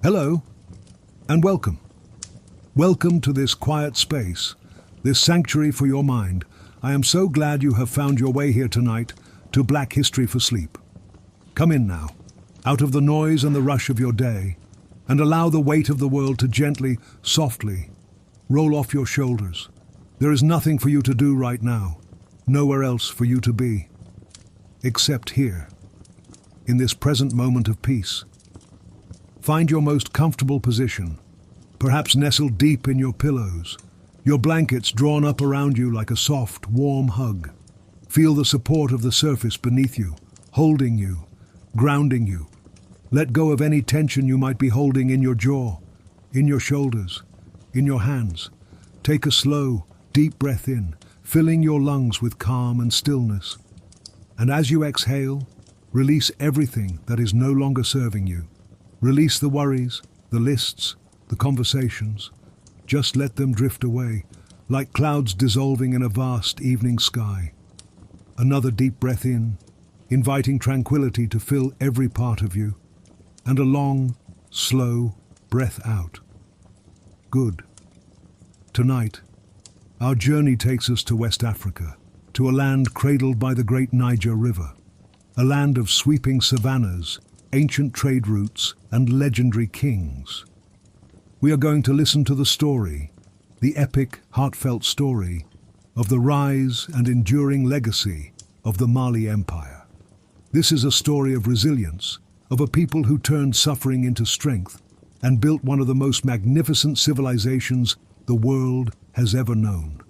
Hello, and welcome. Welcome to this quiet space, this sanctuary for your mind. I am so glad you have found your way here tonight to Black History for Sleep. Come in now, out of the noise and the rush of your day, and allow the weight of the world to gently, softly, roll off your shoulders. There is nothing for you to do right now, nowhere else for you to be, except here, in this present moment of peace. Find your most comfortable position, perhaps nestled deep in your pillows, your blankets drawn up around you like a soft, warm hug. Feel the support of the surface beneath you, holding you, grounding you. Let go of any tension you might be holding in your jaw, in your shoulders, in your hands. Take a slow, deep breath in, filling your lungs with calm and stillness. And as you exhale, release everything that is no longer serving you. Release the worries, the lists, the conversations. Just let them drift away, like clouds dissolving in a vast evening sky. Another deep breath in, inviting tranquility to fill every part of you, and a long, slow breath out. Good. Tonight, our journey takes us to West Africa, to a land cradled by the great Niger River, a land of sweeping savannas, ancient trade routes, and legendary kings. We are going to listen to the story, the epic, heartfelt story, of the rise and enduring legacy of the Mali Empire. This is a story of resilience, of a people who turned suffering into strength and built one of the most magnificent civilizations the world has ever known.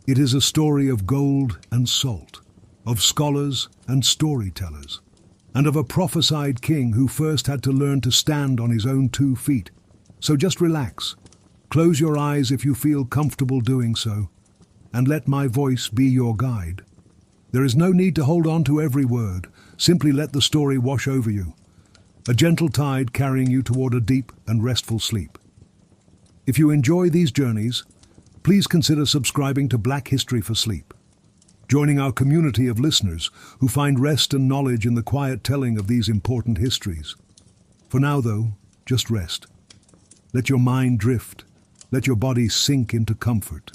It is a story of gold and salt, of scholars and storytellers, and of a prophesied king who first had to learn to stand on his own 2 feet. So just relax, close your eyes if you feel comfortable doing so, and let my voice be your guide. There is no need to hold on to every word, simply let the story wash over you, a gentle tide carrying you toward a deep and restful sleep. If you enjoy these journeys, please consider subscribing to Black History for Sleep, joining our community of listeners who find rest and knowledge in the quiet telling of these important histories. For now, though, just rest. Let your mind drift. Let your body sink into comfort.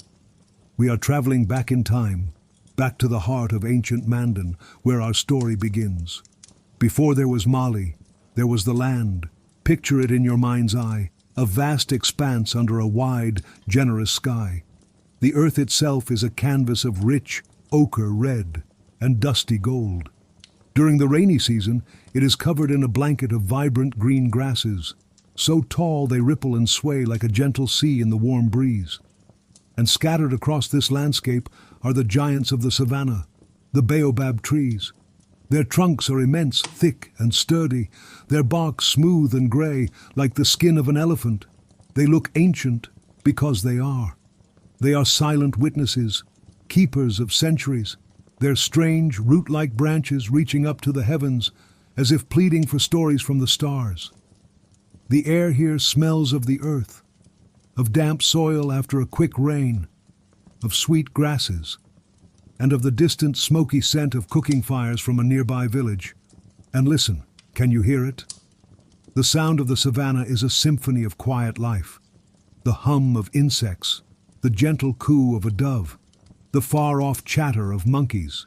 We are traveling back in time, back to the heart of ancient Mandan, where our story begins. Before there was Mali, there was the land. Picture it in your mind's eye, a vast expanse under a wide, generous sky. The earth itself is a canvas of rich, ochre red, and dusty gold. During the rainy season, it is covered in a blanket of vibrant green grasses, so tall they ripple and sway like a gentle sea in the warm breeze. And scattered across this landscape are the giants of the savanna, the baobab trees. Their trunks are immense, thick and sturdy, their bark smooth and grey, like the skin of an elephant. They look ancient because they are. They are silent witnesses, keepers of centuries, their strange, root-like branches reaching up to the heavens, as if pleading for stories from the stars. The air here smells of the earth, of damp soil after a quick rain, of sweet grasses, and of the distant smoky scent of cooking fires from a nearby village. And listen, can you hear it? The sound of the savanna is a symphony of quiet life, the hum of insects, the gentle coo of a dove, the far-off chatter of monkeys.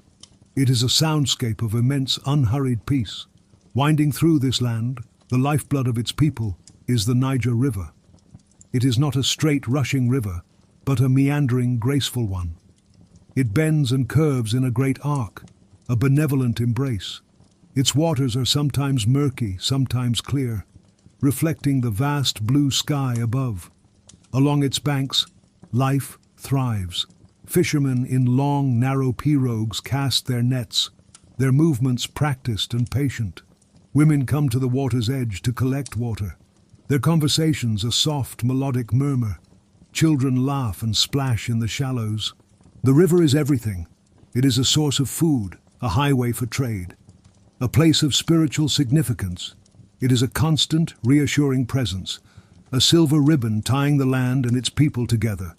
It is a soundscape of immense, unhurried peace. Winding through this land, the lifeblood of its people is the Niger River. It is not a straight, rushing river, but a meandering, graceful one. It bends and curves in a great arc, a benevolent embrace. Its waters are sometimes murky, sometimes clear, reflecting the vast blue sky above. Along its banks, life thrives. Fishermen in long, narrow pirogues cast their nets, their movements practiced and patient. Women come to the water's edge to collect water, their conversations a soft, melodic murmur. Children laugh and splash in the shallows. The river is everything. It is a source of food, a highway for trade, a place of spiritual significance. It is a constant, reassuring presence, a silver ribbon tying the land and its people together.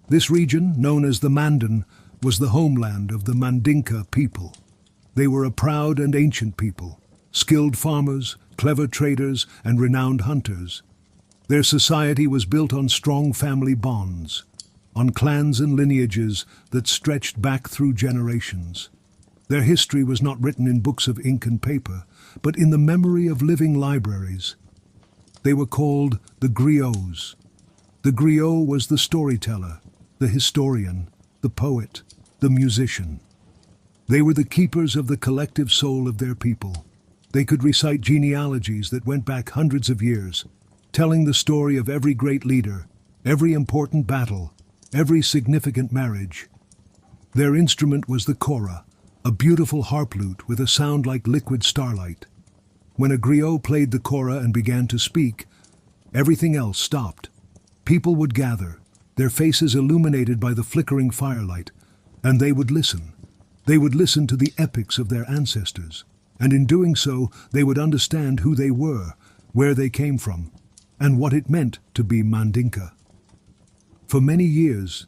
This region, known as the Mandan, was the homeland of the Mandinka people. They were a proud and ancient people, skilled farmers, clever traders, and renowned hunters. Their society was built on strong family bonds, on clans and lineages that stretched back through generations. Their history was not written in books of ink and paper, but in the memory of living libraries. They were called the griots. The griot was the storyteller, the historian, the poet, the musician. They were the keepers of the collective soul of their people. They could recite genealogies that went back hundreds of years, telling the story of every great leader, every important battle, every significant marriage. Their instrument was the kora, a beautiful harp lute with a sound like liquid starlight. When a griot played the kora and began to speak, everything else stopped. People would gather, their faces illuminated by the flickering firelight, and they would listen. They would listen to the epics of their ancestors, and in doing so, they would understand who they were, where they came from, and what it meant to be Mandinka. For many years,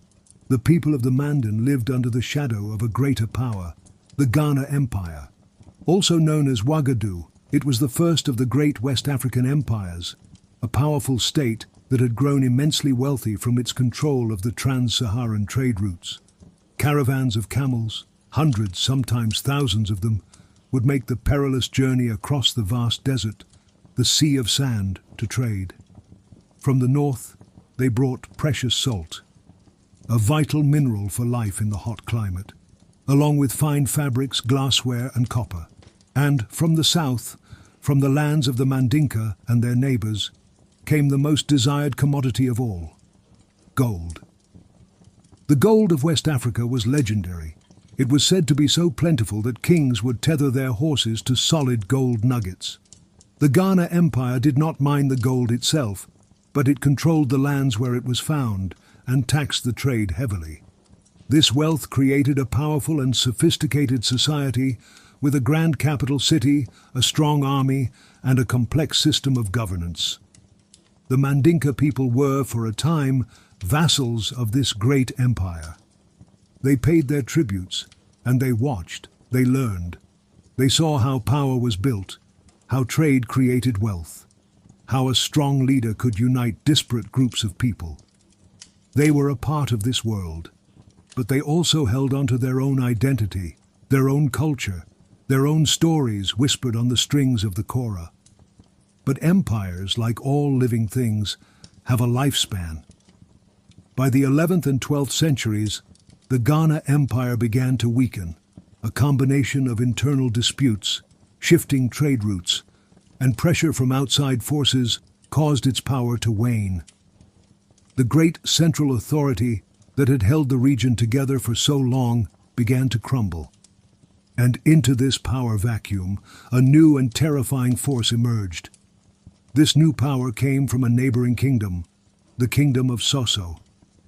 the people of the Mandan lived under the shadow of a greater power, the Ghana Empire. Also known as Ouagadougou, it was the first of the great West African empires, a powerful state that had grown immensely wealthy from its control of the trans-Saharan trade routes. Caravans of camels, hundreds, sometimes thousands of them, would make the perilous journey across the vast desert, the sea of sand, to trade. From the north, they brought precious salt, a vital mineral for life in the hot climate, along with fine fabrics, glassware, and copper. And from the south, from the lands of the Mandinka and their neighbors, came the most desired commodity of all, gold. The gold of West Africa was legendary. It was said to be so plentiful that kings would tether their horses to solid gold nuggets. The Ghana Empire did not mine the gold itself, but it controlled the lands where it was found and taxed the trade heavily. This wealth created a powerful and sophisticated society with a grand capital city, a strong army, and a complex system of governance. The Mandinka people were, for a time, vassals of this great empire. They paid their tributes, and they watched, they learned. They saw how power was built, how trade created wealth, how a strong leader could unite disparate groups of people. They were a part of this world, but they also held onto their own identity, their own culture, their own stories whispered on the strings of the kora. But empires, like all living things, have a lifespan. By the 11th and 12th centuries, the Ghana Empire began to weaken, a combination of internal disputes, shifting trade routes, and pressure from outside forces caused its power to wane. The great central authority that had held the region together for so long began to crumble. And into this power vacuum, a new and terrifying force emerged. This new power came from a neighboring kingdom, the kingdom of Soso,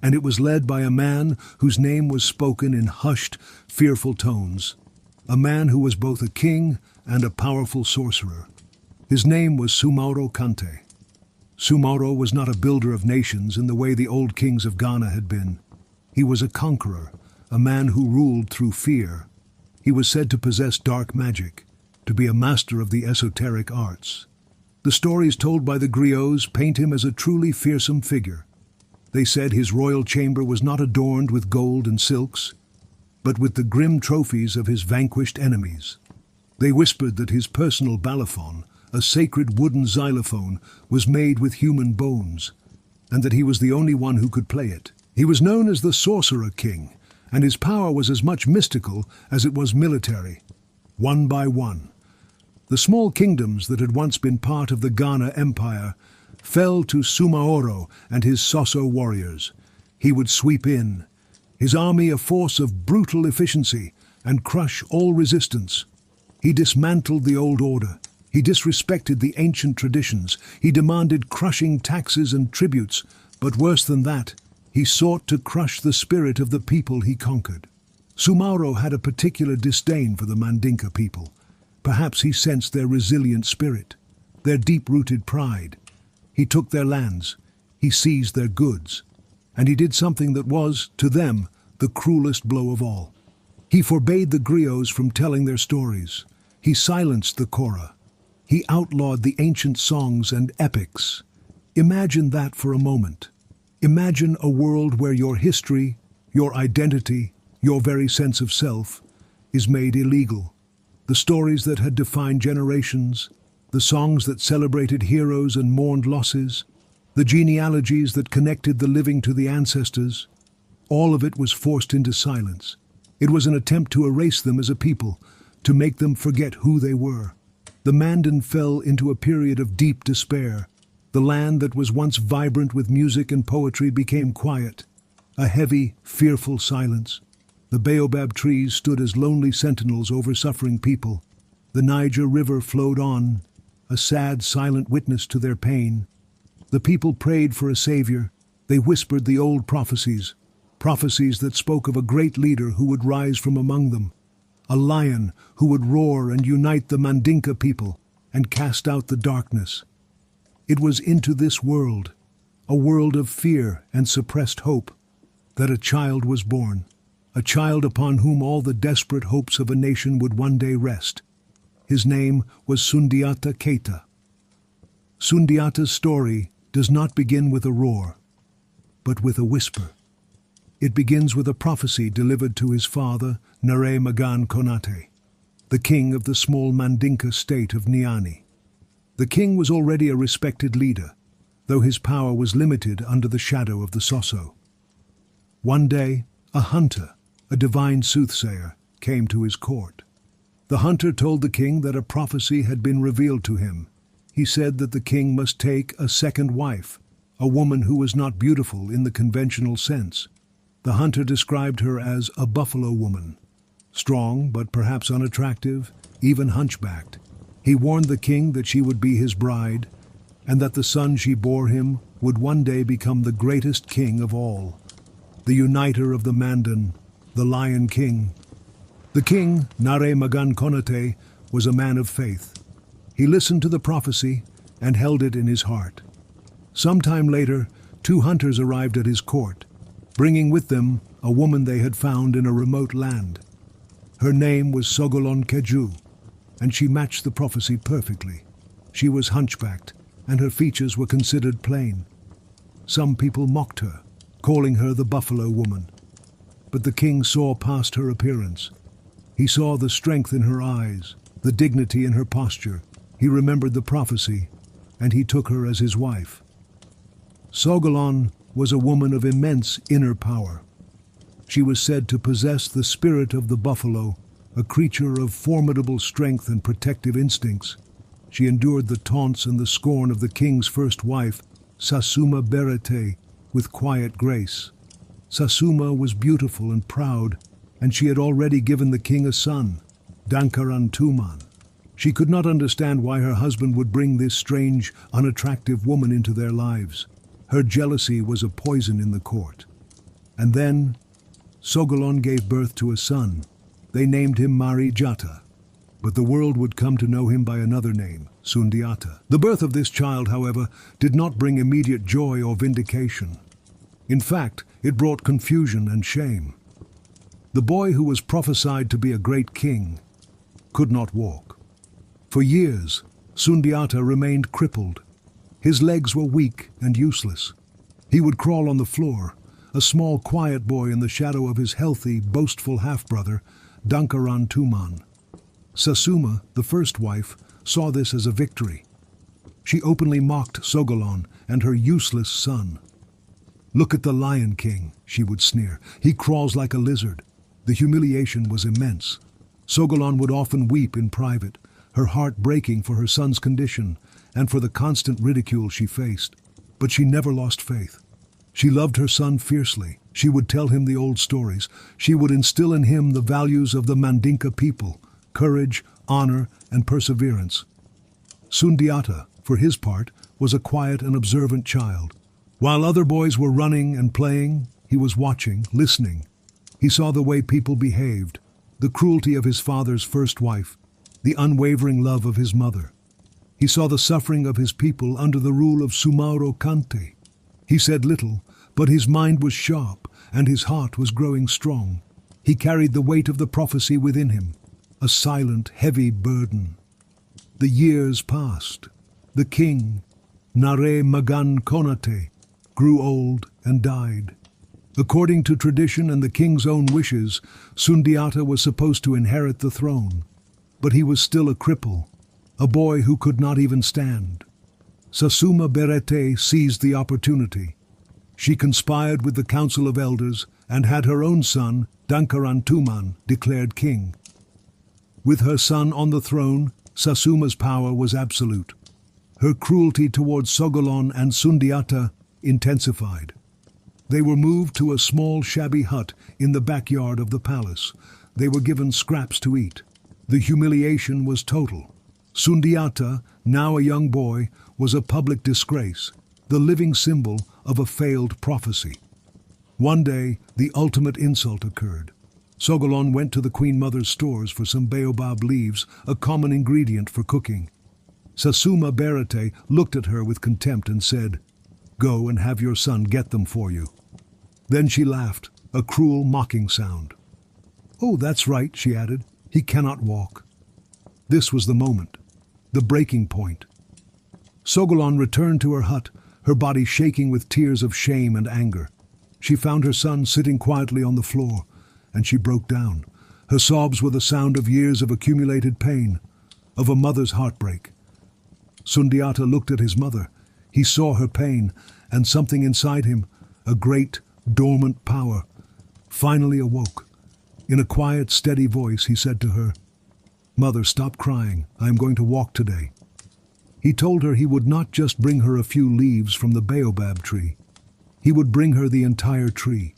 and it was led by a man whose name was spoken in hushed, fearful tones, a man who was both a king and a powerful sorcerer. His name was Soumaoro Kanté. Soumaoro was not a builder of nations in the way the old kings of Ghana had been. He was a conqueror, a man who ruled through fear. He was said to possess dark magic, to be a master of the esoteric arts. The stories told by the griots paint him as a truly fearsome figure. They said his royal chamber was not adorned with gold and silks, but with the grim trophies of his vanquished enemies. They whispered that his personal balafon, a sacred wooden xylophone, was made with human bones, and that he was the only one who could play it. He was known as the Sorcerer King, and his power was as much mystical as it was military. One by one, the small kingdoms that had once been part of the Ghana Empire fell to Soumaoro and his Soso warriors. He would sweep in, his army a force of brutal efficiency, and crush all resistance. He dismantled the old order. He disrespected the ancient traditions. He demanded crushing taxes and tributes, but worse than that, he sought to crush the spirit of the people he conquered. Soumaoro had a particular disdain for the Mandinka people. Perhaps he sensed their resilient spirit, their deep-rooted pride. He took their lands, he seized their goods, and he did something that was, to them, the cruelest blow of all. He forbade the griots from telling their stories. He silenced the kora, He outlawed the ancient songs and epics. Imagine that for a moment. Imagine a world where your history, your identity, your very sense of self is made illegal. The stories that had defined generations, the songs that celebrated heroes and mourned losses, the genealogies that connected the living to the ancestors, all of it was forced into silence. It was an attempt to erase them as a people, to make them forget who they were. The Mandan fell into a period of deep despair. The land that was once vibrant with music and poetry became quiet, a heavy, fearful silence. The baobab trees stood as lonely sentinels over suffering people. The Niger River flowed on, a sad, silent witness to their pain. The people prayed for a savior. They whispered the old prophecies that spoke of a great leader who would rise from among them, a lion who would roar and unite the Mandinka people and cast out the darkness. It was into this world, a world of fear and suppressed hope, that a child was born, a child upon whom all the desperate hopes of a nation would one day rest. His name was Sundiata Keita. Sundiata's story does not begin with a roar, but with a whisper. It begins with a prophecy delivered to his father, Nare Magan Konate, the king of the small Mandinka state of Niani. The king was already a respected leader, though his power was limited under the shadow of the Soso. One day, a hunter, a divine soothsayer, came to his court. The hunter told the king that a prophecy had been revealed to him. He said that the king must take a second wife, a woman who was not beautiful in the conventional sense. The hunter described her as a buffalo woman, strong but perhaps unattractive, even hunchbacked. He warned the king that she would be his bride, and that the son she bore him would one day become the greatest king of all, the uniter of the Mandan, the Lion King. The king, Nare Magan Konate, was a man of faith. He listened to the prophecy and held it in his heart. Sometime later, 2 hunters arrived at his court, bringing with them a woman they had found in a remote land. Her name was Sogolon Keju, and she matched the prophecy perfectly. She was hunchbacked, and her features were considered plain. Some people mocked her, calling her the buffalo woman. But the king saw past her appearance. He saw the strength in her eyes, the dignity in her posture. He remembered the prophecy, and he took her as his wife. Sogolon was a woman of immense inner power. She was said to possess the spirit of the buffalo, a creature of formidable strength and protective instincts. She endured the taunts and the scorn of the king's first wife, Sasuma Berete, with quiet grace. Sasuma was beautiful and proud, and she had already given the king a son, Dankaran Tuman. She could not understand why her husband would bring this strange, unattractive woman into their lives. Her jealousy was a poison in the court. And then, Sogolon gave birth to a son. They named him Mari Jata, but the world would come to know him by another name, Sundiata. The birth of this child, however, did not bring immediate joy or vindication. In fact, it brought confusion and shame. The boy who was prophesied to be a great king could not walk. For years, Sundiata remained crippled. His legs were weak and useless. He would crawl on the floor, a small, quiet boy in the shadow of his healthy, boastful half-brother, Dankaran Tuman. Sasuma, the first wife, saw this as a victory. She openly mocked Sogolon and her useless son. "Look at the Lion King," she would sneer. "He crawls like a lizard." The humiliation was immense. Sogolon would often weep in private, her heart breaking for her son's condition and for the constant ridicule she faced. But she never lost faith. She loved her son fiercely. She would tell him the old stories. She would instill in him the values of the Mandinka people: courage, honor, and perseverance. Sundiata, for his part, was a quiet and observant child. While other boys were running and playing, he was watching, listening. He saw the way people behaved, the cruelty of his father's first wife, the unwavering love of his mother. He saw the suffering of his people under the rule of Soumaoro Kanté. He said little, but his mind was sharp and his heart was growing strong. He carried the weight of the prophecy within him, a silent, heavy burden. The years passed. The king, Nare Magan Konate, grew old and died. According to tradition and the king's own wishes, Sundiata was supposed to inherit the throne. But he was still a cripple, a boy who could not even stand. Sasuma Berete seized the opportunity. She conspired with the council of elders and had her own son, Dankaran Tuman, declared king. With her son on the throne, Sasuma's power was absolute. Her cruelty towards Sogolon and Sundiata intensified. They were moved to a small shabby hut in the backyard of the palace. They were given scraps to eat. The humiliation was total. Sundiata, now a young boy, was a public disgrace, the living symbol of a failed prophecy. One day, the ultimate insult occurred. Sogolon went to the Queen Mother's stores for some baobab leaves, a common ingredient for cooking. Sasuma Berete looked at her with contempt and said, "Go and have your son get them for you." Then she laughed, a cruel, mocking sound. "Oh, that's right," she added. "He cannot walk." This was the moment, the breaking point. Sogolon returned to her hut, her body shaking with tears of shame and anger. She found her son sitting quietly on the floor, and she broke down. Her sobs were the sound of years of accumulated pain, of a mother's heartbreak. Sundiata looked at his mother. He saw her pain, and something inside him, a great, dormant power, finally awoke. In a quiet, steady voice, he said to her, "Mother, stop crying. I am going to walk today." He told her he would not just bring her a few leaves from the baobab tree. He would bring her the entire tree.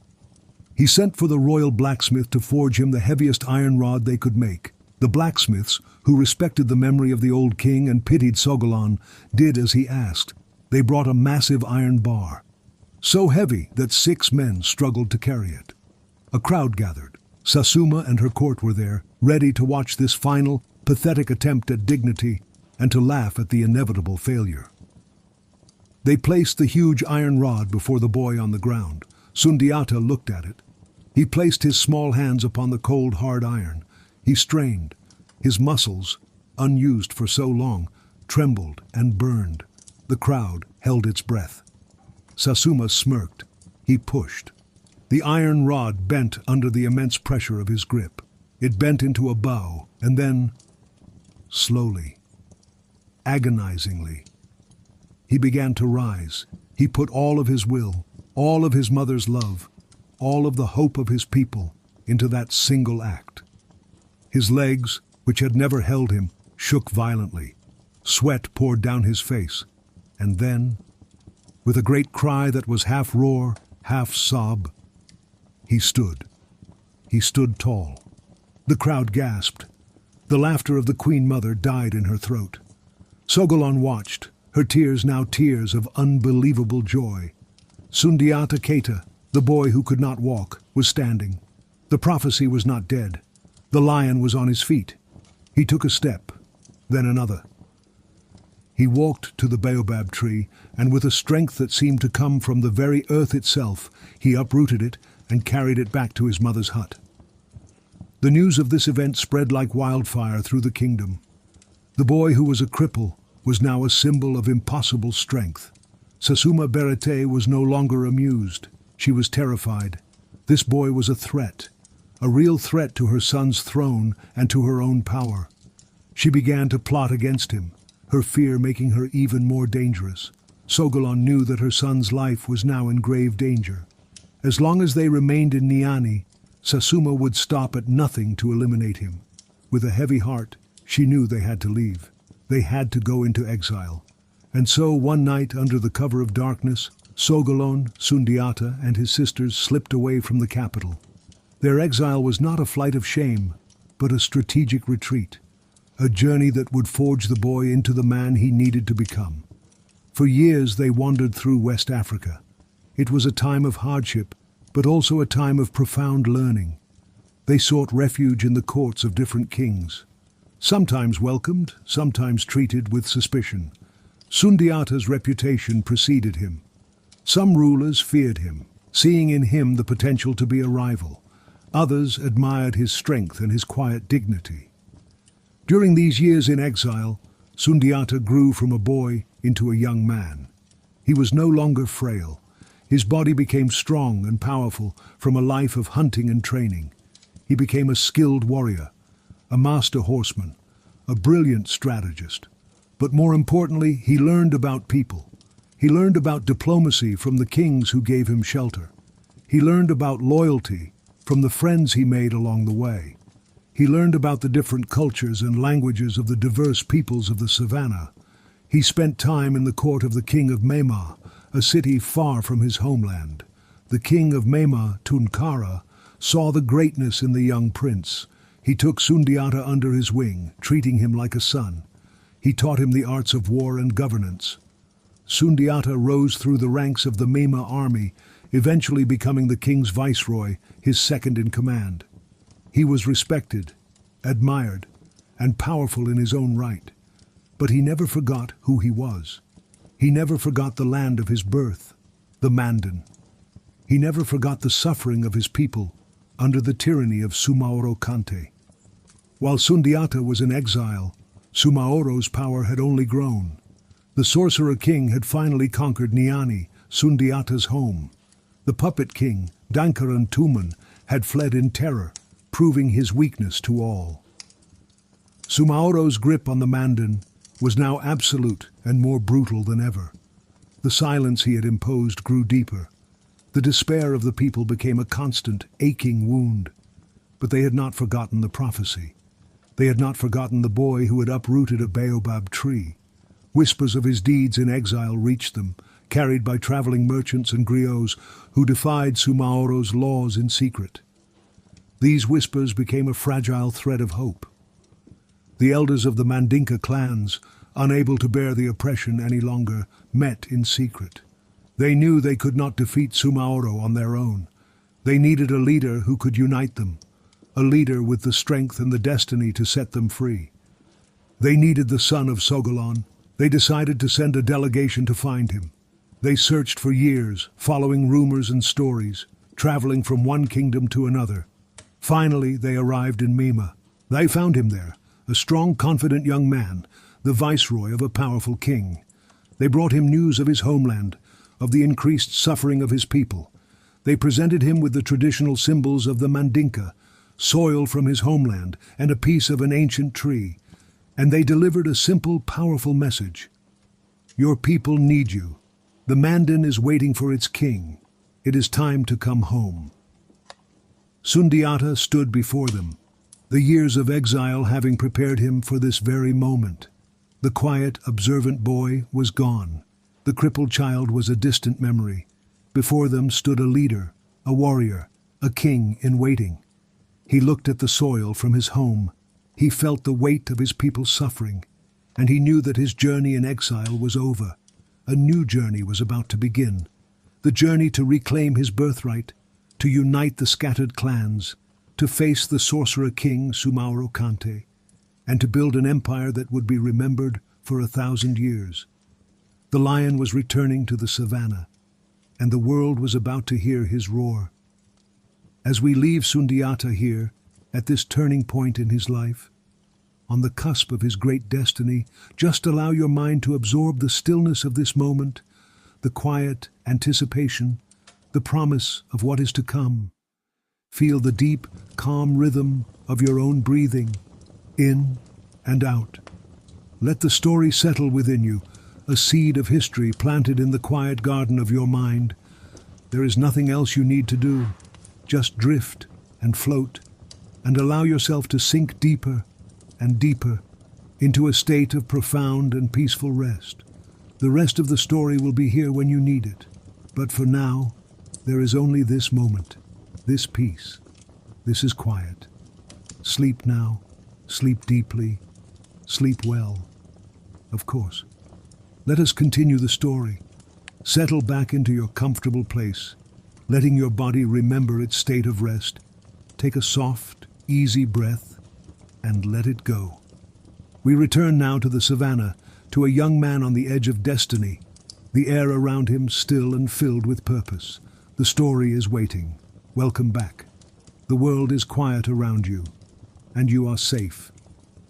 He sent for the royal blacksmith to forge him the heaviest iron rod they could make. The blacksmiths, who respected the memory of the old king and pitied Sogolon, did as he asked. They brought a massive iron bar, so heavy that 6 men struggled to carry it. A crowd gathered. Sasuma and her court were there, ready to watch this final, pathetic attempt at dignity and to laugh at the inevitable failure. They placed the huge iron rod before the boy on the ground. Sundiata looked at it. He placed his small hands upon the cold, hard iron. He strained. His muscles, unused for so long, trembled and burned. The crowd held its breath. Sasuma smirked. He pushed. The iron rod bent under the immense pressure of his grip. It bent into a bow, and then, slowly, agonizingly, he began to rise. He put all of his will, all of his mother's love, all of the hope of his people into that single act. His legs, which had never held him, shook violently. Sweat poured down his face. And then, with a great cry that was half roar, half sob, he stood. He stood tall. The crowd gasped. The laughter of the Queen Mother died in her throat. Sogolon watched, her tears now tears of unbelievable joy. Sundiata Keita, the boy who could not walk, was standing. The prophecy was not dead. The lion was on his feet. He took a step, then another. He walked to the baobab tree, and with a strength that seemed to come from the very earth itself, he uprooted it and carried it back to his mother's hut. The news of this event spread like wildfire through the kingdom. The boy who was a cripple was now a symbol of impossible strength. Sasuma Berete was no longer amused. She was terrified. This boy was a threat, a real threat to her son's throne and to her own power. She began to plot against him, her fear making her even more dangerous. Sogolon knew that her son's life was now in grave danger. As long as they remained in Niani, Sasuma would stop at nothing to eliminate him. With a heavy heart, she knew they had to leave. They had to go into exile. And so one night, under the cover of darkness, Sogolon, Sundiata, and his sisters slipped away from the capital. Their exile was not a flight of shame, but a strategic retreat, a journey that would forge the boy into the man he needed to become. For years they wandered through West Africa. It was a time of hardship, but also a time of profound learning. They sought refuge in the courts of different kings, sometimes welcomed, sometimes treated with suspicion. Sundiata's reputation preceded him. Some rulers feared him, seeing in him the potential to be a rival. Others admired his strength and his quiet dignity. During these years in exile, Sundiata grew from a boy into a young man. He was no longer frail. His body became strong and powerful from a life of hunting and training. He became a skilled warrior, a master horseman, a brilliant strategist. But more importantly, he learned about people. He learned about diplomacy from the kings who gave him shelter. He learned about loyalty from the friends he made along the way. He learned about the different cultures and languages of the diverse peoples of the savanna. He spent time in the court of the king of Mema, a city far from his homeland. The king of Mema, Tunkara, saw the greatness in the young prince. He took Sundiata under his wing, treating him like a son. He taught him the arts of war and governance. Sundiata rose through the ranks of the Mema army, eventually becoming the king's viceroy, his second in command. He was respected, admired, and powerful in his own right. But he never forgot who he was. He never forgot the land of his birth, the Mandan. He never forgot the suffering of his people under the tyranny of Soumaoro Kanté. While Sundiata was in exile, Soumaoro's power had only grown. The sorcerer king had finally conquered Niani, Sundiata's home. The puppet king, Dankaran Tuman, had fled in terror, proving his weakness to all. Soumaoro's grip on the Mandan was now absolute and more brutal than ever. The silence he had imposed grew deeper. The despair of the people became a constant, aching wound. But they had not forgotten the prophecy. They had not forgotten the boy who had uprooted a baobab tree. Whispers of his deeds in exile reached them, carried by traveling merchants and griots who defied Soumaoro's laws in secret. These whispers became a fragile thread of hope. The elders of the Mandinka clans, unable to bear the oppression any longer, met in secret. They knew they could not defeat Soumaoro on their own. They needed a leader who could unite them, a leader with the strength and the destiny to set them free. They needed the son of Sogolon. They decided to send a delegation to find him. They searched for years, following rumors and stories, traveling from one kingdom to another. Finally, they arrived in Mema. They found him there, a strong, confident young man, the viceroy of a powerful king. They brought him news of his homeland, of the increased suffering of his people. They presented him with the traditional symbols of the Mandinka, soil from his homeland, and a piece of an ancient tree. And they delivered a simple, powerful message. Your people need you. The Mandan is waiting for its king. It is time to come home. Sundiata stood before them, the years of exile having prepared him for this very moment. The quiet, observant boy was gone. The crippled child was a distant memory. Before them stood a leader, a warrior, a king in waiting. He looked at the soil from his home. He felt the weight of his people's suffering, and he knew that his journey in exile was over. A new journey was about to begin. The journey to reclaim his birthright, to unite the scattered clans, to face the sorcerer king Soumaoro Kanté, and to build an empire that would be remembered for 1,000 years. The lion was returning to the savanna, and the world was about to hear his roar. As we leave Sundiata here, at this turning point in his life, on the cusp of his great destiny, just allow your mind to absorb the stillness of this moment, the quiet anticipation, the promise of what is to come. Feel the deep, calm rhythm of your own breathing, in and out. Let the story settle within you, a seed of history planted in the quiet garden of your mind. There is nothing else you need to do. Just drift and float, and allow yourself to sink deeper and deeper into a state of profound and peaceful rest. The rest of the story will be here when you need it. But for now, there is only this moment, this peace. This is quiet. Sleep now, sleep deeply, sleep well. Of course. Let us continue the story. Settle back into your comfortable place, letting your body remember its state of rest. Take a soft, easy breath and let it go. We return now to the savanna, to a young man on the edge of destiny, the air around him still and filled with purpose. The story is waiting. Welcome back. The world is quiet around you, and you are safe.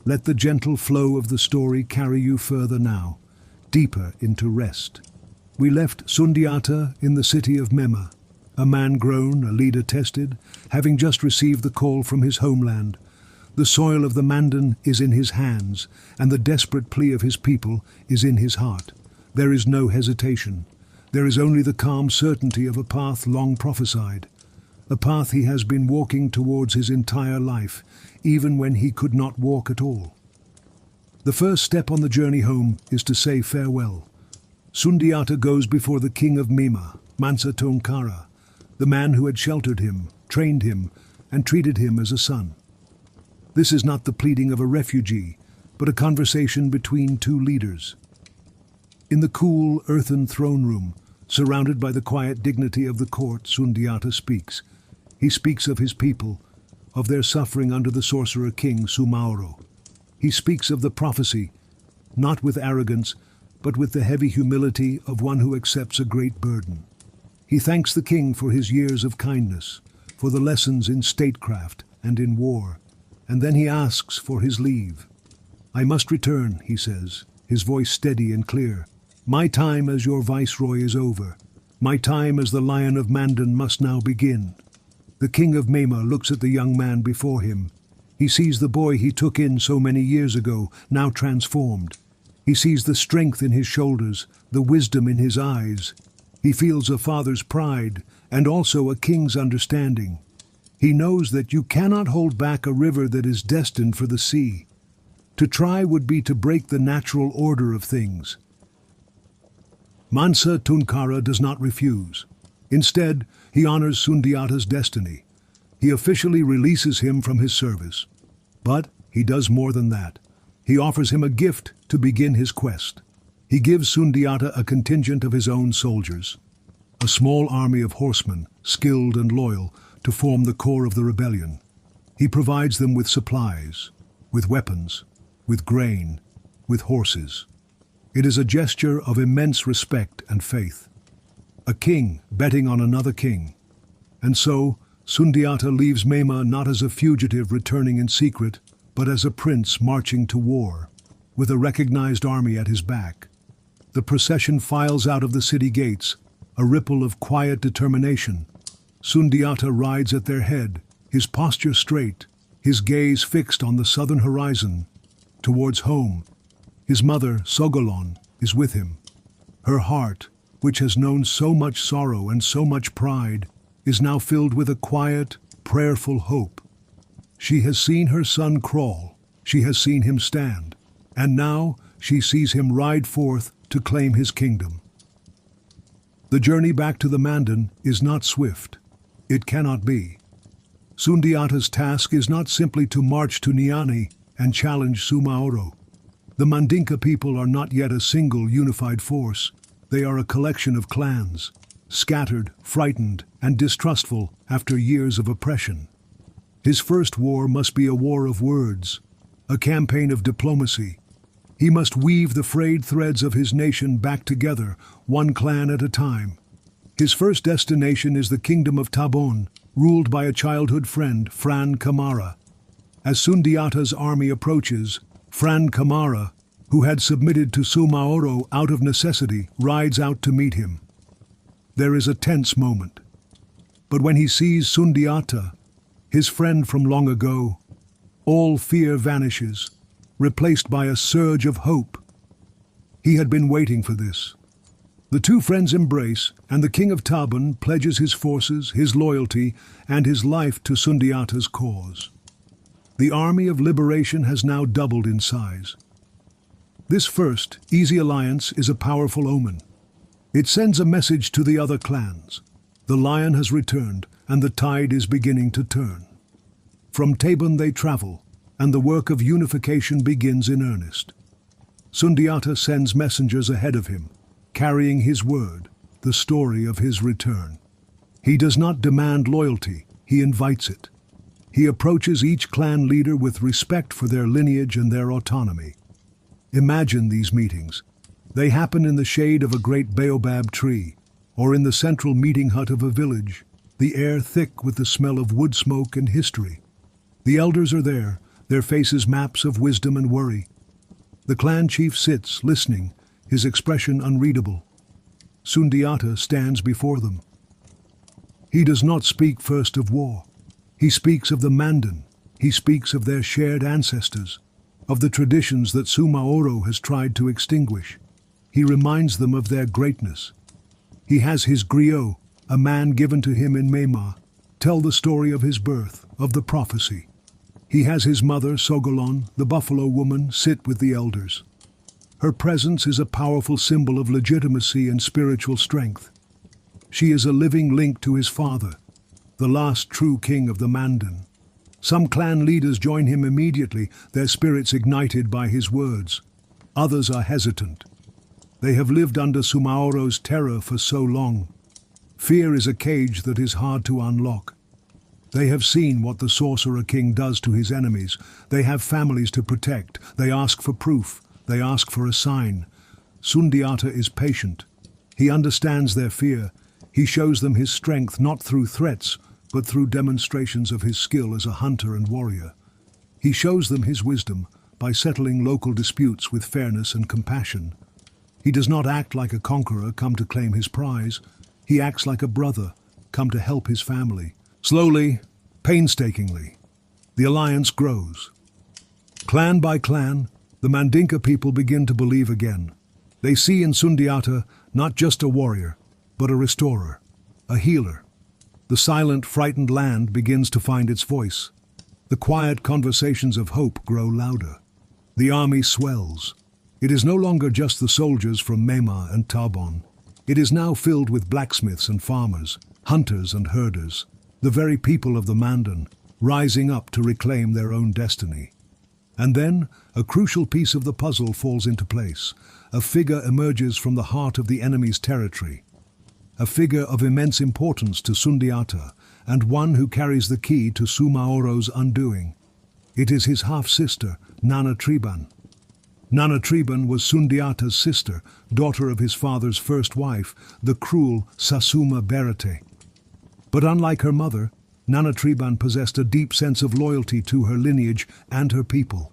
Let the gentle flow of the story carry you further now, deeper into rest. We left Sundiata in the city of Mema, a man grown, a leader tested, having just received the call from his homeland. The soil of the Mandan is in his hands, and the desperate plea of his people is in his heart. There is no hesitation. There is only the calm certainty of a path long prophesied, a path he has been walking towards his entire life, even when he could not walk at all. The first step on the journey home is to say farewell. Sundiata goes before the king of Mema, Mansa Tonkara, the man who had sheltered him, trained him, and treated him as a son. This is not the pleading of a refugee, but a conversation between two leaders. In the cool, earthen throne room, surrounded by the quiet dignity of the court, Sundiata speaks. He speaks of his people, of their suffering under the sorcerer king Soumaoro. He speaks of the prophecy, not with arrogance, but with the heavy humility of one who accepts a great burden. He thanks the king for his years of kindness, for the lessons in statecraft and in war, and then he asks for his leave. "I must return," he says, his voice steady and clear. "My time as your viceroy is over. My time as the Lion of Mandan must now begin." The king of Mema looks at the young man before him. He sees the boy he took in so many years ago, now transformed. He sees the strength in his shoulders, the wisdom in his eyes. He feels a father's pride and also a king's understanding. He knows that you cannot hold back a river that is destined for the sea. To try would be to break the natural order of things. Mansa Tonkara does not refuse. Instead, he honors Sundiata's destiny. He officially releases him from his service. But he does more than that. He offers him a gift to begin his quest. He gives Sundiata a contingent of his own soldiers, a small army of horsemen, skilled and loyal, to form the core of the rebellion. He provides them with supplies, with weapons, with grain, with horses. It is a gesture of immense respect and faith. A king betting on another king. And so, Sundiata leaves Mema not as a fugitive returning in secret, but as a prince marching to war, with a recognized army at his back. The procession files out of the city gates, a ripple of quiet determination. Sundiata rides at their head, his posture straight, his gaze fixed on the southern horizon, towards home. His mother, Sogolon, is with him. Her heart, which has known so much sorrow and so much pride, is now filled with a quiet, prayerful hope. She has seen her son crawl, she has seen him stand, and now she sees him ride forth to claim his kingdom. The journey back to the Mandan is not swift. It cannot be. Sundiata's task is not simply to march to Niani and challenge Soumaoro. The Mandinka people are not yet a single unified force. They are a collection of clans, scattered, frightened, and distrustful after years of oppression. His first war must be a war of words, a campaign of diplomacy. He must weave the frayed threads of his nation back together, one clan at a time. His first destination is the kingdom of Tabon, ruled by a childhood friend, Fran Kamara. As Sundiata's army approaches, Fran Kamara, who had submitted to Soumaoro out of necessity, rides out to meet him. There is a tense moment. But when he sees Sundiata, his friend from long ago, all fear vanishes, replaced by a surge of hope. He had been waiting for this. The two friends embrace, and the king of Tabon pledges his forces, his loyalty, and his life to Sundiata's cause. The army of liberation has now doubled in size. This first, easy alliance is a powerful omen. It sends a message to the other clans. The lion has returned, and the tide is beginning to turn. From Tabon they travel, and the work of unification begins in earnest. Sundiata sends messengers ahead of him, carrying his word, the story of his return. He does not demand loyalty, he invites it. He approaches each clan leader with respect for their lineage and their autonomy. Imagine these meetings. They happen in the shade of a great baobab tree, or in the central meeting hut of a village, the air thick with the smell of wood smoke and history. The elders are there, their faces maps of wisdom and worry. The clan chief sits, listening, his expression unreadable. Sundiata stands before them. He does not speak first of war. He speaks of the Mandan. He speaks of their shared ancestors, of the traditions that Soumaoro has tried to extinguish. He reminds them of their greatness. He has his griot, a man given to him in Mema, tell the story of his birth, of the prophecy. He has his mother, Sogolon, the buffalo woman, sit with the elders. Her presence is a powerful symbol of legitimacy and spiritual strength. She is a living link to his father, the last true king of the Mandan. Some clan leaders join him immediately, their spirits ignited by his words. Others are hesitant. They have lived under Soumaoro's terror for so long. Fear is a cage that is hard to unlock. They have seen what the sorcerer king does to his enemies. They have families to protect. They ask for proof. They ask for a sign. Sundiata is patient. He understands their fear. He shows them his strength not through threats, but through demonstrations of his skill as a hunter and warrior. He shows them his wisdom by settling local disputes with fairness and compassion. He does not act like a conqueror come to claim his prize. He acts like a brother come to help his family. Slowly, painstakingly, the alliance grows. Clan by clan, the Mandinka people begin to believe again. They see in Sundiata not just a warrior, but a restorer, a healer. The silent, frightened land begins to find its voice. The quiet conversations of hope grow louder. The army swells. It is no longer just the soldiers from Mema and Tabon. It is now filled with blacksmiths and farmers, hunters and herders, the very people of the Mandan, rising up to reclaim their own destiny. And then, a crucial piece of the puzzle falls into place. A figure emerges from the heart of the enemy's territory. A figure of immense importance to Sundiata, and one who carries the key to Soumaoro's undoing. It is his half-sister, Nana Triban. Nana Triban was Sundiata's sister, daughter of his father's first wife, the cruel Sasuma Berete. But unlike her mother, Nana Triban possessed a deep sense of loyalty to her lineage and her people.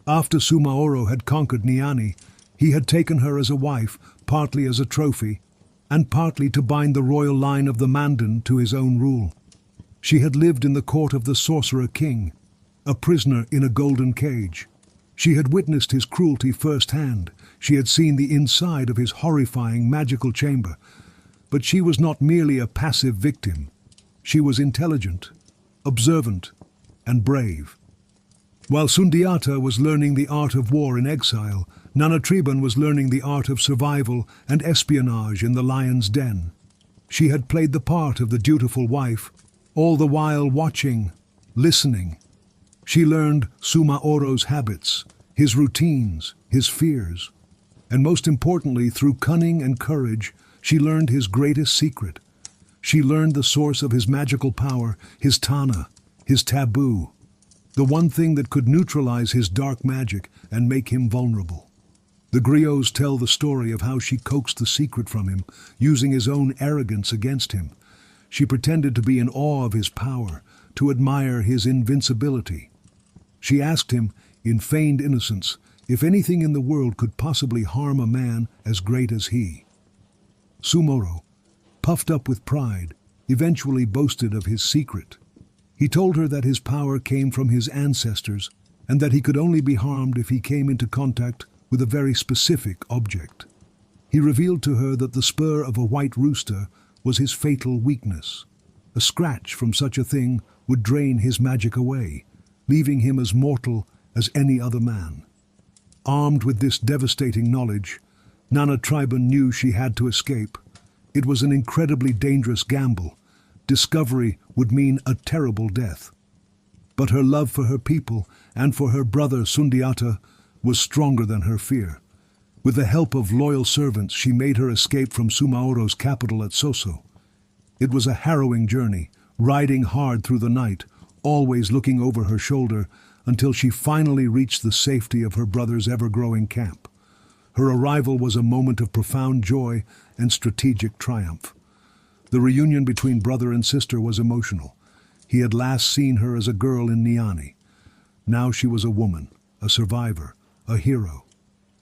After Soumaoro had conquered Niani, he had taken her as a wife, partly as a trophy, and partly to bind the royal line of the Mandan to his own rule. She had lived in the court of the sorcerer king, a prisoner in a golden cage. She had witnessed his cruelty firsthand. She had seen the inside of his horrifying magical chamber. But she was not merely a passive victim. She was intelligent, observant, and brave. While Sundiata was learning the art of war in exile, Nana Triban was learning the art of survival and espionage in the lion's den. She had played the part of the dutiful wife, all the while watching, listening. She learned Soumaoro's habits, his routines, his fears. And most importantly, through cunning and courage, she learned his greatest secret. She learned the source of his magical power, his tana, his taboo, the one thing that could neutralize his dark magic and make him vulnerable. The griots tell the story of how she coaxed the secret from him, using his own arrogance against him. She pretended to be in awe of his power, to admire his invincibility. She asked him, in feigned innocence, if anything in the world could possibly harm a man as great as he. Soumaoro, puffed up with pride, eventually boasted of his secret. He told her that his power came from his ancestors and that he could only be harmed if he came into contact with a very specific object. He revealed to her that the spur of a white rooster was his fatal weakness. A scratch from such a thing would drain his magic away, leaving him as mortal as any other man. Armed with this devastating knowledge, Nana Triban knew she had to escape. It was an incredibly dangerous gamble. Discovery would mean a terrible death. But her love for her people and for her brother Sundiata was stronger than her fear. With the help of loyal servants, she made her escape from Soumaoro's capital at Soso. It was a harrowing journey, riding hard through the night, always looking over her shoulder, until she finally reached the safety of her brother's ever-growing camp. Her arrival was a moment of profound joy and strategic triumph. The reunion between brother and sister was emotional. He had last seen her as a girl in Niani. Now she was a woman, a survivor, a hero.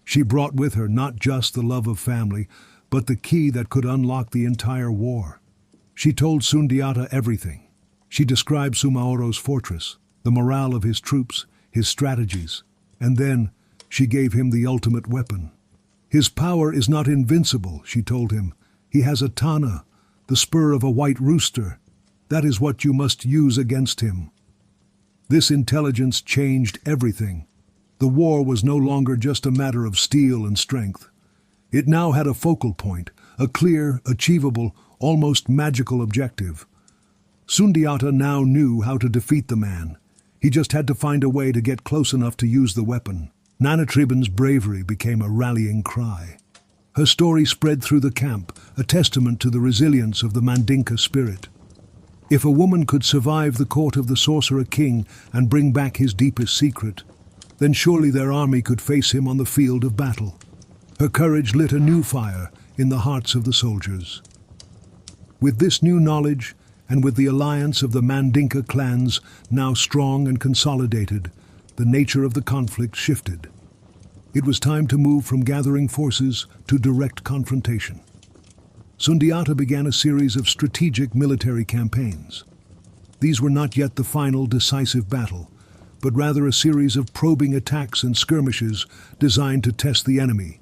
She brought with her not just the love of family, but the key that could unlock the entire war. She told Sundiata everything. She described Soumaoro's fortress, the morale of his troops, his strategies, and then she gave him the ultimate weapon. His power is not invincible, she told him. He has a tana, the spur of a white rooster. That is what you must use against him. This intelligence changed everything. The war was no longer just a matter of steel and strength. It now had a focal point, a clear, achievable, almost magical objective. Sundiata now knew how to defeat the man. He just had to find a way to get close enough to use the weapon. Nanatriban's bravery became a rallying cry. Her story spread through the camp, a testament to the resilience of the Mandinka spirit. If a woman could survive the court of the sorcerer king and bring back his deepest secret, then surely their army could face him on the field of battle. Her courage lit a new fire in the hearts of the soldiers. With this new knowledge, and with the alliance of the Mandinka clans now strong and consolidated, the nature of the conflict shifted. It was time to move from gathering forces to direct confrontation. Sundiata began a series of strategic military campaigns. These were not yet the final decisive battle, but rather a series of probing attacks and skirmishes designed to test the enemy,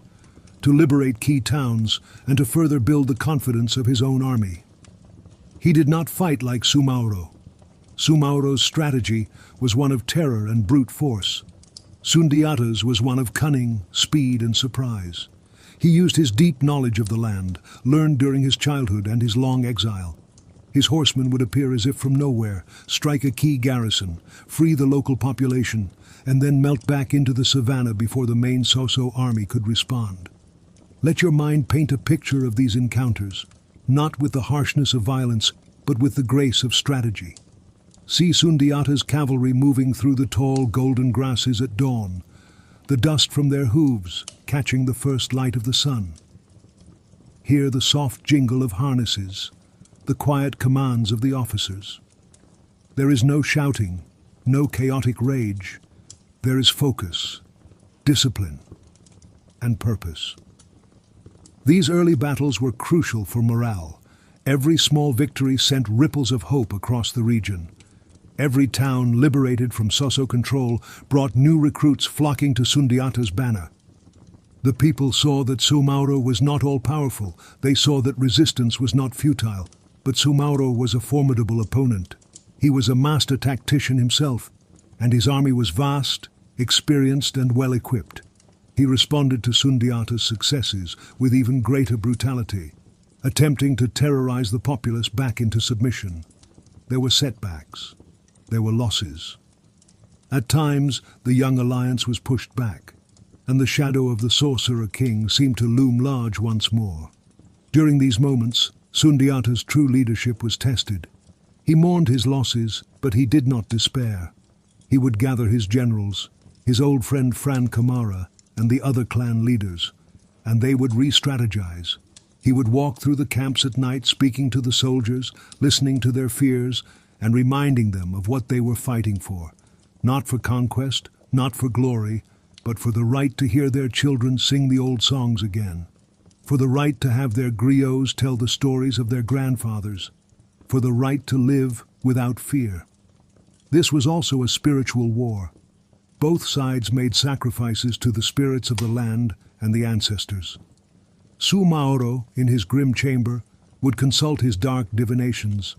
to liberate key towns, and to further build the confidence of his own army. He did not fight like Soumaoro. Soumaoro's strategy was one of terror and brute force. Sundiata's was one of cunning, speed, and surprise. He used his deep knowledge of the land, learned during his childhood and his long exile. His horsemen would appear as if from nowhere, strike a key garrison, free the local population, and then melt back into the savanna before the main Soso army could respond. Let your mind paint a picture of these encounters, not with the harshness of violence, but with the grace of strategy. See Sundiata's cavalry moving through the tall golden grasses at dawn, the dust from their hooves catching the first light of the sun. Hear the soft jingle of harnesses, the quiet commands of the officers. There is no shouting, no chaotic rage. There is focus, discipline, and purpose. These early battles were crucial for morale. Every small victory sent ripples of hope across the region. Every town liberated from Soso control brought new recruits flocking to Sundiata's banner. The people saw that Soumaoro was not all-powerful. They saw that resistance was not futile. But Soumaoro was a formidable opponent. He was a master tactician himself, and his army was vast, experienced, and well-equipped. He responded to Sundiata's successes with even greater brutality, attempting to terrorize the populace back into submission. There were setbacks. There were losses. At times, the young alliance was pushed back, and the shadow of the sorcerer king seemed to loom large once more. During these moments, Sundiata's true leadership was tested. He mourned his losses, but he did not despair. He would gather his generals, his old friend Fran Kamara, and the other clan leaders, and they would re-strategize. He would walk through the camps at night, speaking to the soldiers, listening to their fears, and reminding them of what they were fighting for. Not for conquest, not for glory, but for the right to hear their children sing the old songs again. For the right to have their griots tell the stories of their grandfathers. For the right to live without fear. This was also a spiritual war. Both sides made sacrifices to the spirits of the land and the ancestors. Soumaoro, in his grim chamber, would consult his dark divinations.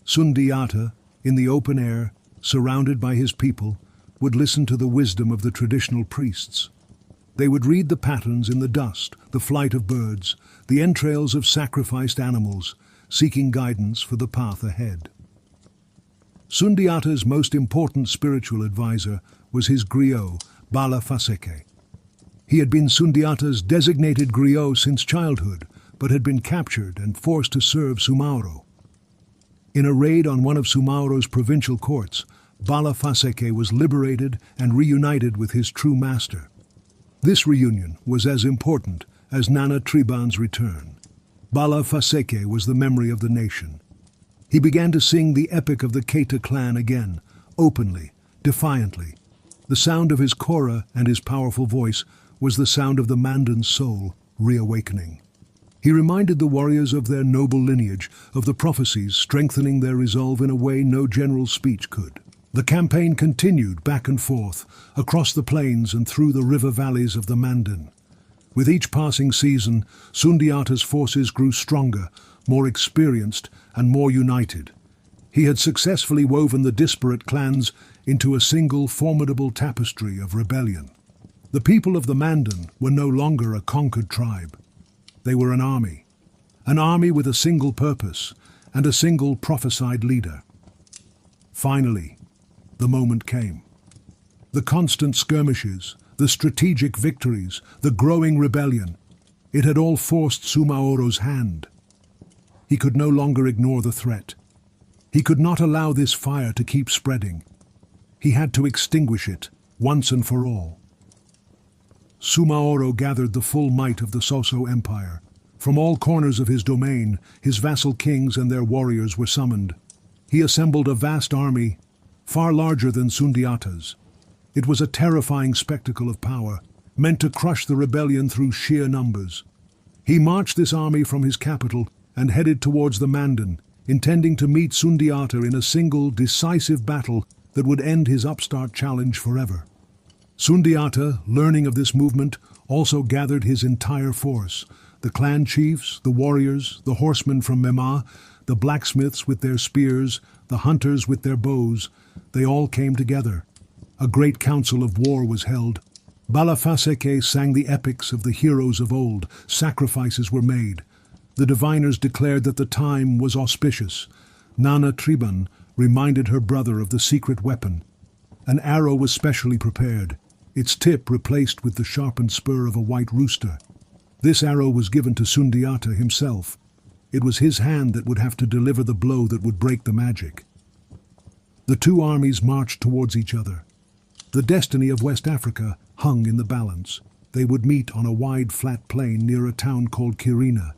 Sundiata, in the open air, surrounded by his people, would listen to the wisdom of the traditional priests. They would read the patterns in the dust, the flight of birds, the entrails of sacrificed animals, seeking guidance for the path ahead. Sundiata's most important spiritual advisor was his griot, Bala Faseke. He had been Sundiata's designated griot since childhood, but had been captured and forced to serve Soumaoro. In a raid on one of Soumaoro's provincial courts, Bala Faseke was liberated and reunited with his true master. This reunion was as important as Nana Triban's return. Bala Faseke was the memory of the nation. He began to sing the epic of the Keita clan again, openly, defiantly. The sound of his kora and his powerful voice was the sound of the Mandan's soul reawakening. He reminded the warriors of their noble lineage, of the prophecies strengthening their resolve in a way no general speech could. The campaign continued back and forth, across the plains and through the river valleys of the Mandan. With each passing season, Sundiata's forces grew stronger, more experienced and more united. He had successfully woven the disparate clans into a single formidable tapestry of rebellion. The people of the Mandan were no longer a conquered tribe. They were an army with a single purpose and a single prophesied leader. Finally, the moment came. The constant skirmishes, the strategic victories, the growing rebellion, it had all forced Soumaoro's hand. He could no longer ignore the threat. He could not allow this fire to keep spreading. He had to extinguish it, once and for all. Soumaoro gathered the full might of the Soso Empire. From all corners of his domain, his vassal kings and their warriors were summoned. He assembled a vast army, far larger than Sundiata's. It was a terrifying spectacle of power, meant to crush the rebellion through sheer numbers. He marched this army from his capital and headed towards the Mandan, intending to meet Sundiata in a single, decisive battle that would end his upstart challenge forever. Sundiata, learning of this movement, also gathered his entire force. The clan chiefs, the warriors, the horsemen from Mema, the blacksmiths with their spears, the hunters with their bows, they all came together. A great council of war was held. Balafaseke sang the epics of the heroes of old. Sacrifices were made. The diviners declared that the time was auspicious. Nana Triban reminded her brother of the secret weapon. An arrow was specially prepared, its tip replaced with the sharpened spur of a white rooster. This arrow was given to Sundiata himself. It was his hand that would have to deliver the blow that would break the magic. The two armies marched towards each other. The destiny of West Africa hung in the balance. They would meet on a wide, flat plain near a town called Kirina.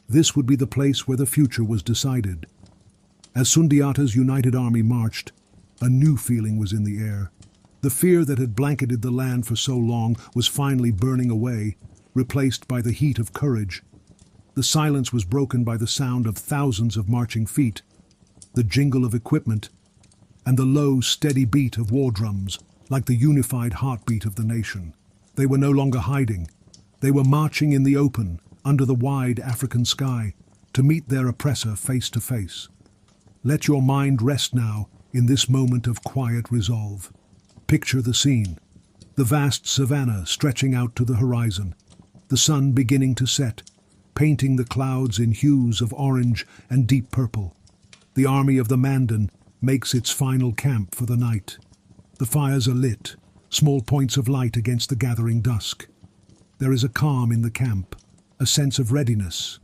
This would be the place where the future was decided. As Sundiata's united army marched, a new feeling was in the air. The fear that had blanketed the land for so long was finally burning away, replaced by the heat of courage. The silence was broken by the sound of thousands of marching feet, the jingle of equipment, and the low, steady beat of war drums, like the unified heartbeat of the nation. They were no longer hiding. They were marching in the open, under the wide African sky, to meet their oppressor face to face. Let your mind rest now in this moment of quiet resolve. Picture the scene. The vast savanna stretching out to the horizon. The sun beginning to set, painting the clouds in hues of orange and deep purple. The army of the Mandan makes its final camp for the night. The fires are lit, small points of light against the gathering dusk. There is a calm in the camp, a sense of readiness.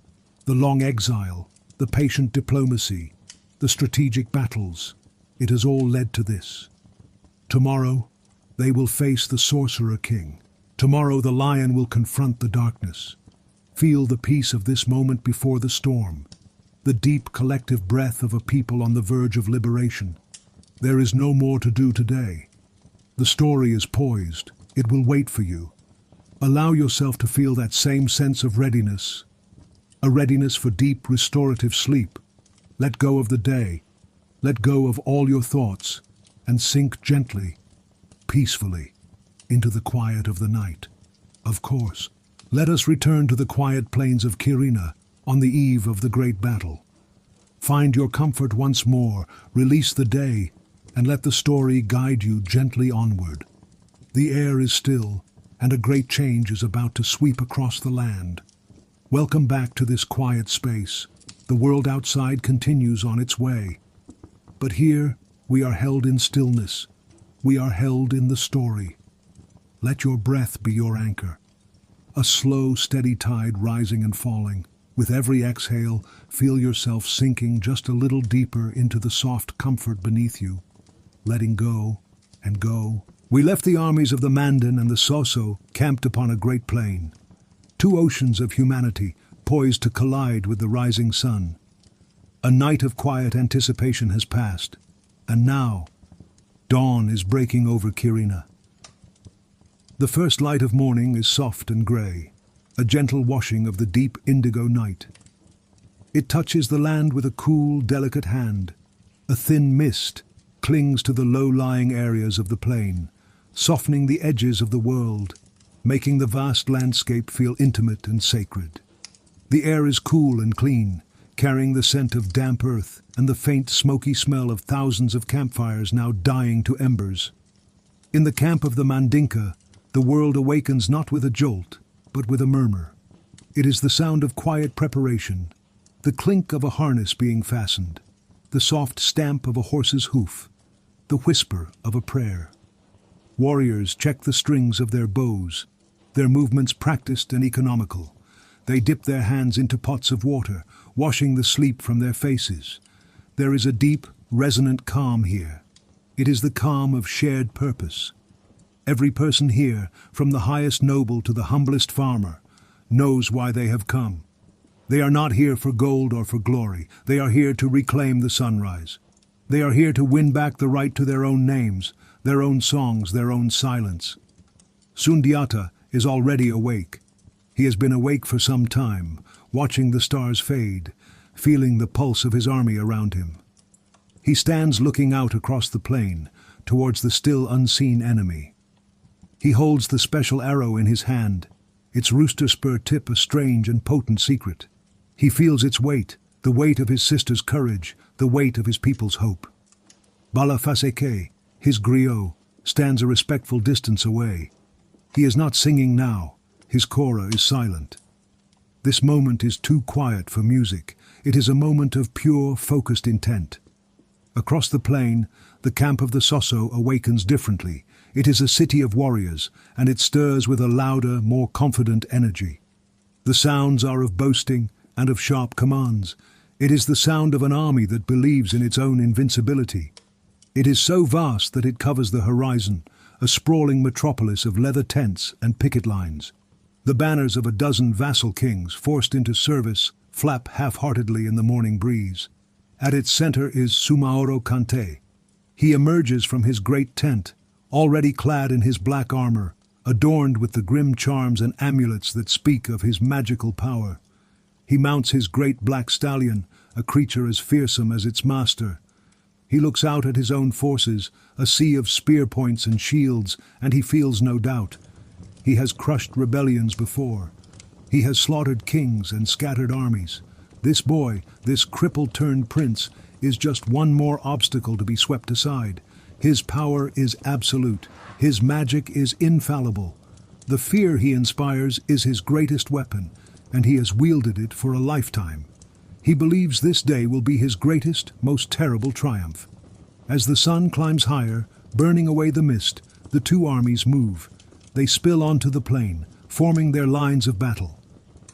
The long exile, the patient diplomacy, the strategic battles, it has all led to this. Tomorrow, they will face the sorcerer king. Tomorrow the lion will confront the darkness. Feel the peace of this moment before the storm, the deep collective breath of a people on the verge of liberation. There is no more to do today. The story is poised. It will wait for you. Allow yourself to feel that same sense of readiness, a readiness for deep restorative sleep. Let go of the day. Let go of all your thoughts and sink gently, peacefully, into the quiet of the night. Of course, let us return to the quiet plains of Kirina on the eve of the great battle. Find your comfort once more, release the day, and let the story guide you gently onward. The air is still, and a great change is about to sweep across the land. Welcome back to this quiet space. The world outside continues on its way. But here, we are held in stillness. We are held in the story. Let your breath be your anchor. A slow, steady tide rising and falling. With every exhale, feel yourself sinking just a little deeper into the soft comfort beneath you. Letting go and go. We left the armies of the Mandan and the Soso camped upon a great plain. Two oceans of humanity poised to collide with the rising sun. A night of quiet anticipation has passed, and now, dawn is breaking over Kirina. The first light of morning is soft and grey, a gentle washing of the deep indigo night. It touches the land with a cool, delicate hand. A thin mist clings to the low-lying areas of the plain, softening the edges of the world, making the vast landscape feel intimate and sacred. The air is cool and clean, carrying the scent of damp earth and the faint, smoky smell of thousands of campfires now dying to embers. In the camp of the Mandinka, the world awakens not with a jolt, but with a murmur. It is the sound of quiet preparation, the clink of a harness being fastened, the soft stamp of a horse's hoof, the whisper of a prayer. Warriors check the strings of their bows, their movements practiced and economical. They dip their hands into pots of water, washing the sleep from their faces. There is a deep, resonant calm here. It is the calm of shared purpose. Every person here, from the highest noble to the humblest farmer, knows why they have come. They are not here for gold or for glory. They are here to reclaim the sunrise. They are here to win back the right to their own names, their own songs, their own silence. Sundiata is already awake. He has been awake for some time, watching the stars fade, feeling the pulse of his army around him. He stands looking out across the plain, towards the still unseen enemy. He holds the special arrow in his hand, its rooster spur tip a strange and potent secret. He feels its weight, the weight of his sister's courage, the weight of his people's hope. Balafaseke, his griot, stands a respectful distance away. He is not singing now. His kora is silent. This moment is too quiet for music. It is a moment of pure, focused intent. Across the plain, the camp of the Soso awakens differently. It is a city of warriors, and it stirs with a louder, more confident energy. The sounds are of boasting and of sharp commands. It is the sound of an army that believes in its own invincibility. It is so vast that it covers the horizon, a sprawling metropolis of leather tents and picket lines. The banners of a dozen vassal kings forced into service flap half-heartedly in the morning breeze. At its center is Soumaoro Kanté. He emerges from his great tent, already clad in his black armor, adorned with the grim charms and amulets that speak of his magical power. He mounts his great black stallion, a creature as fearsome as its master. He looks out at his own forces, a sea of spear points and shields, and he feels no doubt. He has crushed rebellions before. He has slaughtered kings and scattered armies. This boy, this cripple-turned prince, is just one more obstacle to be swept aside. His power is absolute. His magic is infallible. The fear he inspires is his greatest weapon, and he has wielded it for a lifetime. He believes this day will be his greatest, most terrible triumph. As the sun climbs higher, burning away the mist, the two armies move. They spill onto the plain, forming their lines of battle.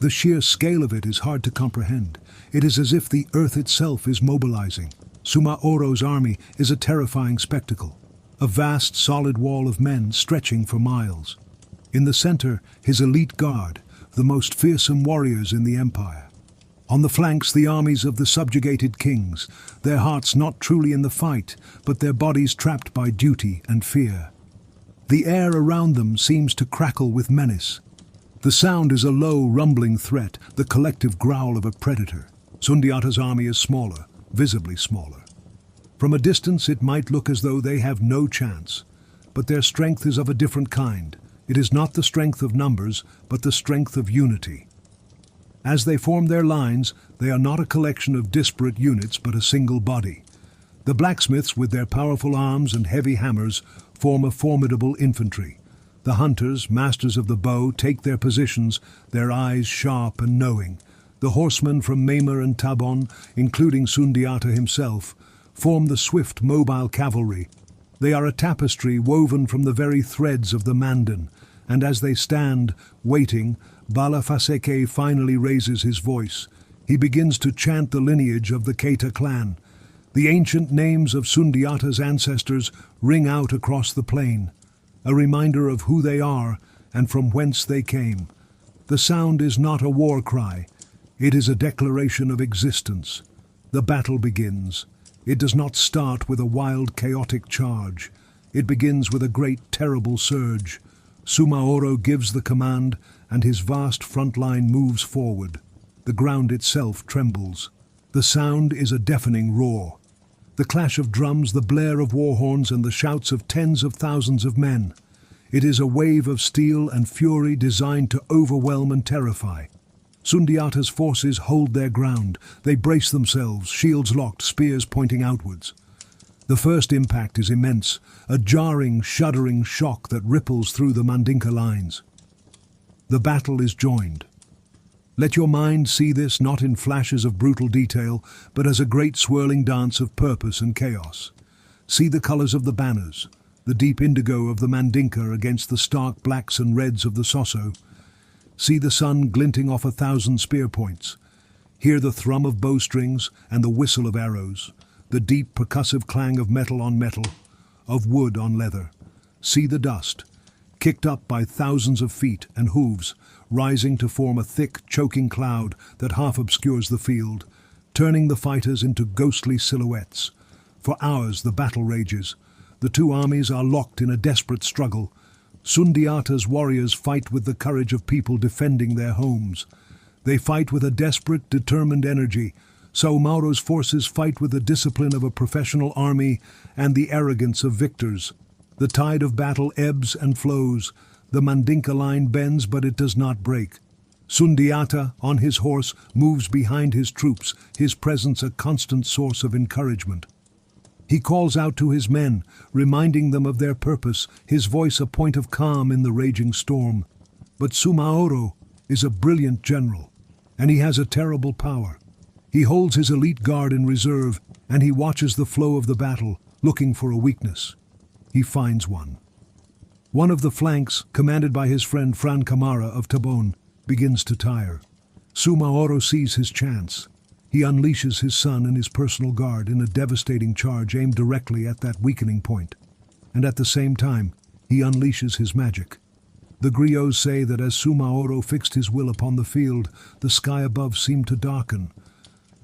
The sheer scale of it is hard to comprehend. It is as if the earth itself is mobilizing. Soumaoro's army is a terrifying spectacle, a vast solid wall of men stretching for miles. In the center, his elite guard, the most fearsome warriors in the empire. On the flanks, the armies of the subjugated kings, their hearts not truly in the fight, but their bodies trapped by duty and fear. The air around them seems to crackle with menace. The sound is a low, rumbling threat, the collective growl of a predator. Sundiata's army is smaller, visibly smaller. From a distance, it might look as though they have no chance, but their strength is of a different kind. It is not the strength of numbers, but the strength of unity. As they form their lines, they are not a collection of disparate units, but a single body. The blacksmiths, with their powerful arms and heavy hammers, form a formidable infantry. The hunters, masters of the bow, take their positions, their eyes sharp and knowing. The horsemen from Mema and Tabon, including Sundiata himself, form the swift, mobile cavalry. They are a tapestry woven from the very threads of the Mandan, and as they stand, waiting, Balafaseke finally raises his voice. He begins to chant the lineage of the Keita clan. The ancient names of Sundiata's ancestors ring out across the plain, a reminder of who they are and from whence they came. The sound is not a war cry. It is a declaration of existence. The battle begins. It does not start with a wild, chaotic charge. It begins with a great, terrible surge. Soumaoro gives the command, and his vast front line moves forward. The ground itself trembles. The sound is a deafening roar. The clash of drums, the blare of war horns, and the shouts of tens of thousands of men. It is a wave of steel and fury designed to overwhelm and terrify. Sundiata's forces hold their ground. They brace themselves, shields locked, spears pointing outwards. The first impact is immense, a jarring, shuddering shock that ripples through the Mandinka lines. The battle is joined. Let your mind see this not in flashes of brutal detail, but as a great swirling dance of purpose and chaos. See the colors of the banners, the deep indigo of the Mandinka against the stark blacks and reds of the Soso. See the sun glinting off 1,000 spear points. Hear the thrum of bowstrings and the whistle of arrows, the deep percussive clang of metal on metal, of wood on leather. See the dust, kicked up by thousands of feet and hooves, rising to form a thick, choking cloud that half obscures the field, turning the fighters into ghostly silhouettes. For hours the battle rages. The two armies are locked in a desperate struggle. Sundiata's warriors fight with the courage of people defending their homes. They fight with a desperate, determined energy. Soumaoro's forces fight with the discipline of a professional army and the arrogance of victors. The tide of battle ebbs and flows. The Mandinka line bends, but it does not break. Sundiata, on his horse, moves behind his troops, his presence a constant source of encouragement. He calls out to his men, reminding them of their purpose, his voice a point of calm in the raging storm. But Soumaoro is a brilliant general, and he has a terrible power. He holds his elite guard in reserve, and he watches the flow of the battle, looking for a weakness. He finds one. One of the flanks, commanded by his friend Fran Camara of Tabon, begins to tire. Soumaoro sees his chance. He unleashes his son and his personal guard in a devastating charge aimed directly at that weakening point. And at the same time, he unleashes his magic. The griots say that as Soumaoro fixed his will upon the field, the sky above seemed to darken.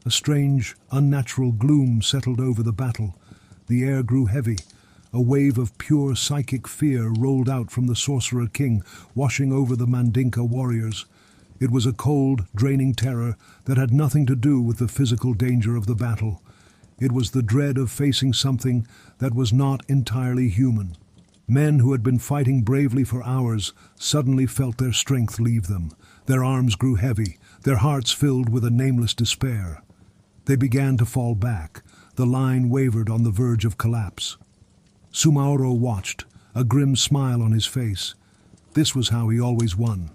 A strange, unnatural gloom settled over the battle. The air grew heavy. A wave of pure psychic fear rolled out from the sorcerer king, washing over the Mandinka warriors. It was a cold, draining terror that had nothing to do with the physical danger of the battle. It was the dread of facing something that was not entirely human. Men who had been fighting bravely for hours suddenly felt their strength leave them. Their arms grew heavy, their hearts filled with a nameless despair. They began to fall back. The line wavered on the verge of collapse. Soumaoro watched, a grim smile on his face. This was how he always won.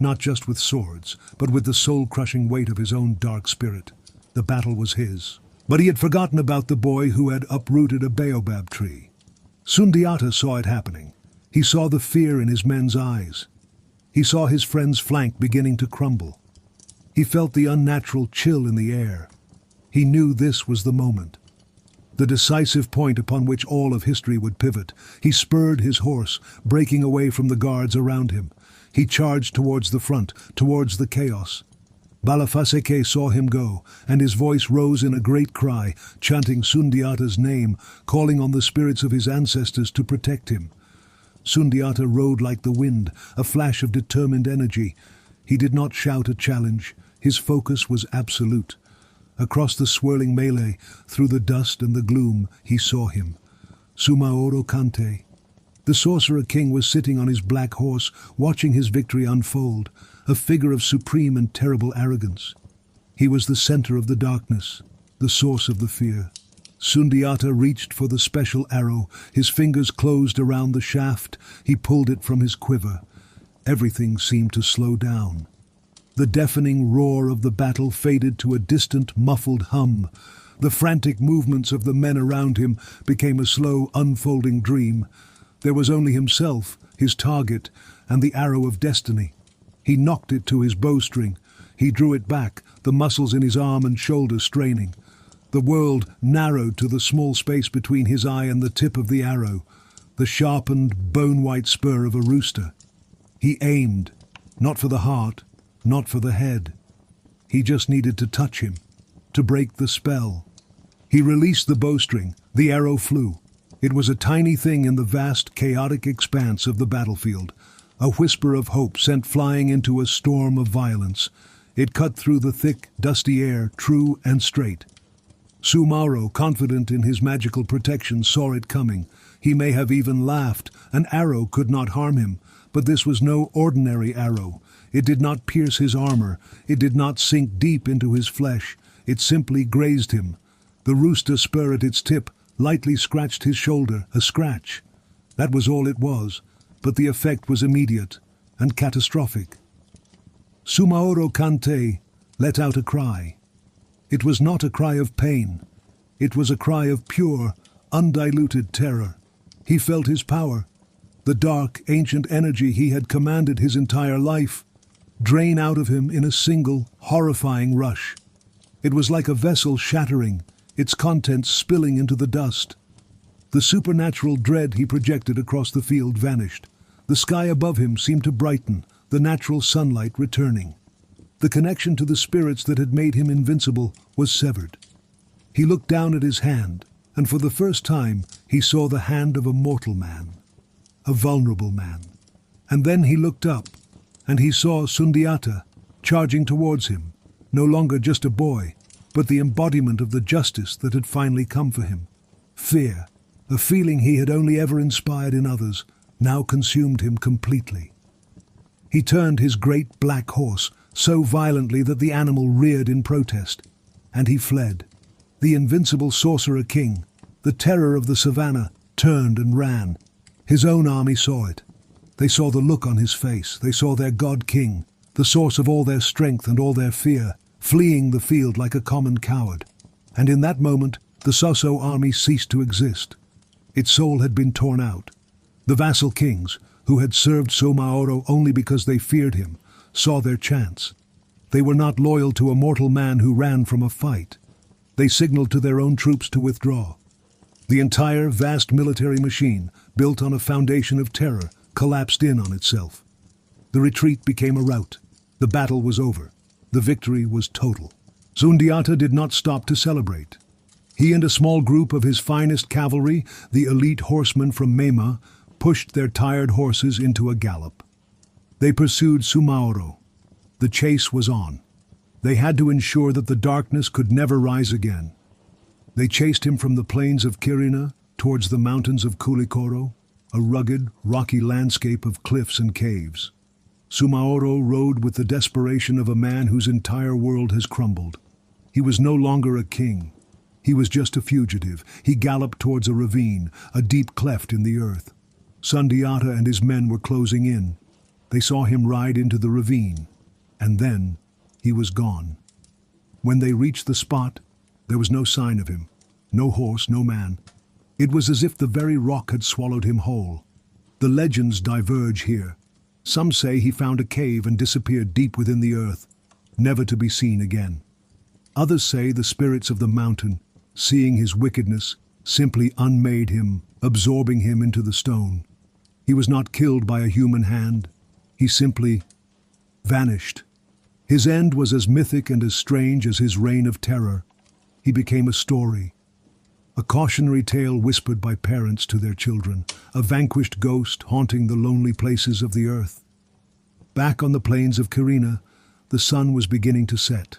Not just with swords, but with the soul-crushing weight of his own dark spirit. The battle was his. But he had forgotten about the boy who had uprooted a baobab tree. Sundiata saw it happening. He saw the fear in his men's eyes. He saw his friend's flank beginning to crumble. He felt the unnatural chill in the air. He knew this was the moment. The decisive point upon which all of history would pivot. He spurred his horse, breaking away from the guards around him. He charged towards the front, towards the chaos. Balafaseke saw him go, and his voice rose in a great cry, chanting Sundiata's name, calling on the spirits of his ancestors to protect him. Sundiata rode like the wind, a flash of determined energy. He did not shout a challenge. His focus was absolute. Across the swirling melee, through the dust and the gloom, he saw him. Soumaoro Kanté. The sorcerer king was sitting on his black horse, watching his victory unfold, a figure of supreme and terrible arrogance. He was the center of the darkness, the source of the fear. Sundiata reached for the special arrow. His fingers closed around the shaft. He pulled it from his quiver. Everything seemed to slow down. The deafening roar of the battle faded to a distant, muffled hum. The frantic movements of the men around him became a slow, unfolding dream. There was only himself, his target, and the arrow of destiny. He knocked it to his bowstring. He drew it back, the muscles in his arm and shoulder straining. The world narrowed to the small space between his eye and the tip of the arrow, the sharpened, bone-white spur of a rooster. He aimed, not for the heart, not for the head. He just needed to touch him, to break the spell. He released the bowstring. The arrow flew. It was a tiny thing in the vast, chaotic expanse of the battlefield, a whisper of hope sent flying into a storm of violence. It cut through the thick, dusty air, true and straight. Soumaoro, confident in his magical protection, saw it coming. He may have even laughed. An arrow could not harm him, but this was no ordinary arrow. It did not pierce his armor. It did not sink deep into his flesh. It simply grazed him. The rooster spur at its tip lightly scratched his shoulder, a scratch. That was all it was, but the effect was immediate and catastrophic. Soumaoro Kanté let out a cry. It was not a cry of pain. It was a cry of pure, undiluted terror. He felt his power, the dark, ancient energy he had commanded his entire life, drain out of him in a single, horrifying rush. It was like a vessel shattering, its contents spilling into the dust. The supernatural dread he projected across the field vanished. The sky above him seemed to brighten, the natural sunlight returning. The connection to the spirits that had made him invincible was severed. He looked down at his hand, and for the first time he saw the hand of a mortal man, a vulnerable man. And then he looked up, and he saw Sundiata charging towards him, no longer just a boy, but the embodiment of the justice that had finally come for him. Fear, a feeling he had only ever inspired in others, now consumed him completely. He turned his great black horse so violently that the animal reared in protest, and he fled. The invincible sorcerer king, the terror of the savanna, turned and ran. His own army saw it. They saw the look on his face. They saw their god king, the source of all their strength and all their fear, fleeing the field like a common coward. And in that moment, the Soso army ceased to exist. Its soul had been torn out. The vassal kings, who had served Soumaoro only because they feared him, saw their chance. They were not loyal to a mortal man who ran from a fight. They signaled to their own troops to withdraw. The entire vast military machine, built on a foundation of terror, collapsed in on itself. The retreat became a rout. The battle was over. The victory was total. Sundiata did not stop to celebrate. He and a small group of his finest cavalry, the elite horsemen from Mema, pushed their tired horses into a gallop. They pursued Soumaoro. The chase was on. They had to ensure that the darkness could never rise again. They chased him from the plains of Kirina towards the mountains of Kulikoro, a rugged, rocky landscape of cliffs and caves. Soumaoro rode with the desperation of a man whose entire world has crumbled. He was no longer a king. He was just a fugitive. He galloped towards a ravine, a deep cleft in the earth. Sundiata and his men were closing in. They saw him ride into the ravine, and then he was gone. When they reached the spot, there was no sign of him. No horse, no man. It was as if the very rock had swallowed him whole. The legends diverge here. Some say he found a cave and disappeared deep within the earth, never to be seen again. Others say the spirits of the mountain, seeing his wickedness, simply unmade him, absorbing him into the stone. He was not killed by a human hand. He simply vanished. His end was as mythic and as strange as his reign of terror. He became a story, a cautionary tale whispered by parents to their children, a vanquished ghost haunting the lonely places of the earth. Back on the plains of Kirina, the sun was beginning to set.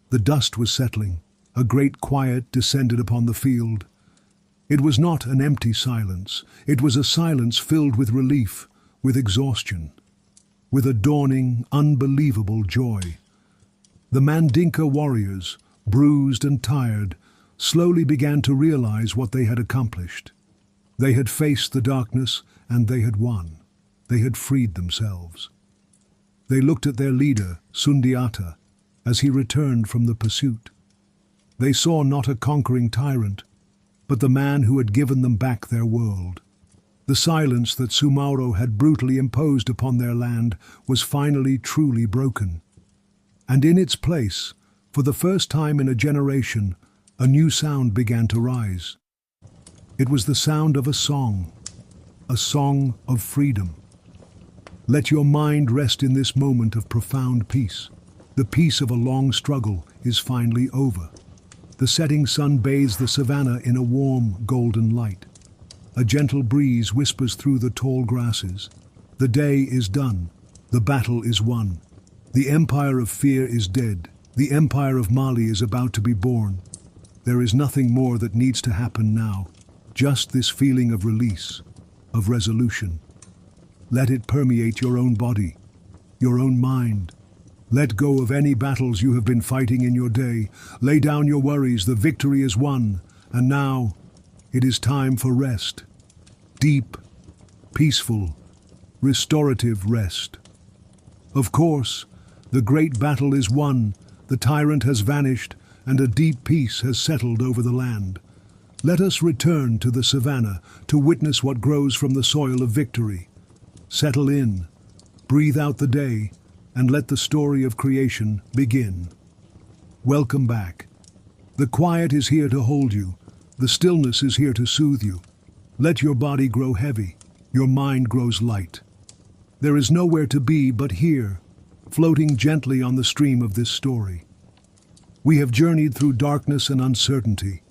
The dust was settling. A great quiet descended upon the field. It was not an empty silence. It was a silence filled with relief, with exhaustion, with a dawning, unbelievable joy. The Mandinka warriors, bruised and tired, slowly began to realize what they had accomplished. They had faced the darkness, and they had won. They had freed themselves. They looked at their leader, Sundiata, as he returned from the pursuit. They saw not a conquering tyrant, but the man who had given them back their world. The silence that Soumaoro had brutally imposed upon their land was finally truly broken. And in its place, for the first time in a generation, a new sound began to rise. It was the sound of a song of freedom. Let your mind rest in this moment of profound peace. The peace of a long struggle is finally over. The setting sun bathes the savanna in a warm, golden light. A gentle breeze whispers through the tall grasses. The day is done. The battle is won. The empire of fear is dead. The empire of Mali is about to be born. There is nothing more that needs to happen now. Just this feeling of release, of resolution. Let it permeate your own body, your own mind. Let go of any battles you have been fighting in your day. Lay down your worries. The victory is won. And now, it is time for rest. Deep, peaceful, restorative rest. Of course, the great battle is won. The tyrant has vanished, and a deep peace has settled over the land. Let us return to the savanna to witness what grows from the soil of victory. Settle in, breathe out the day, and let the story of creation begin. Welcome back. The quiet is here to hold you. The stillness is here to soothe you. Let your body grow heavy. Your mind grows light. There is nowhere to be but here, floating gently on the stream of this story. We have journeyed through darkness and uncertainty.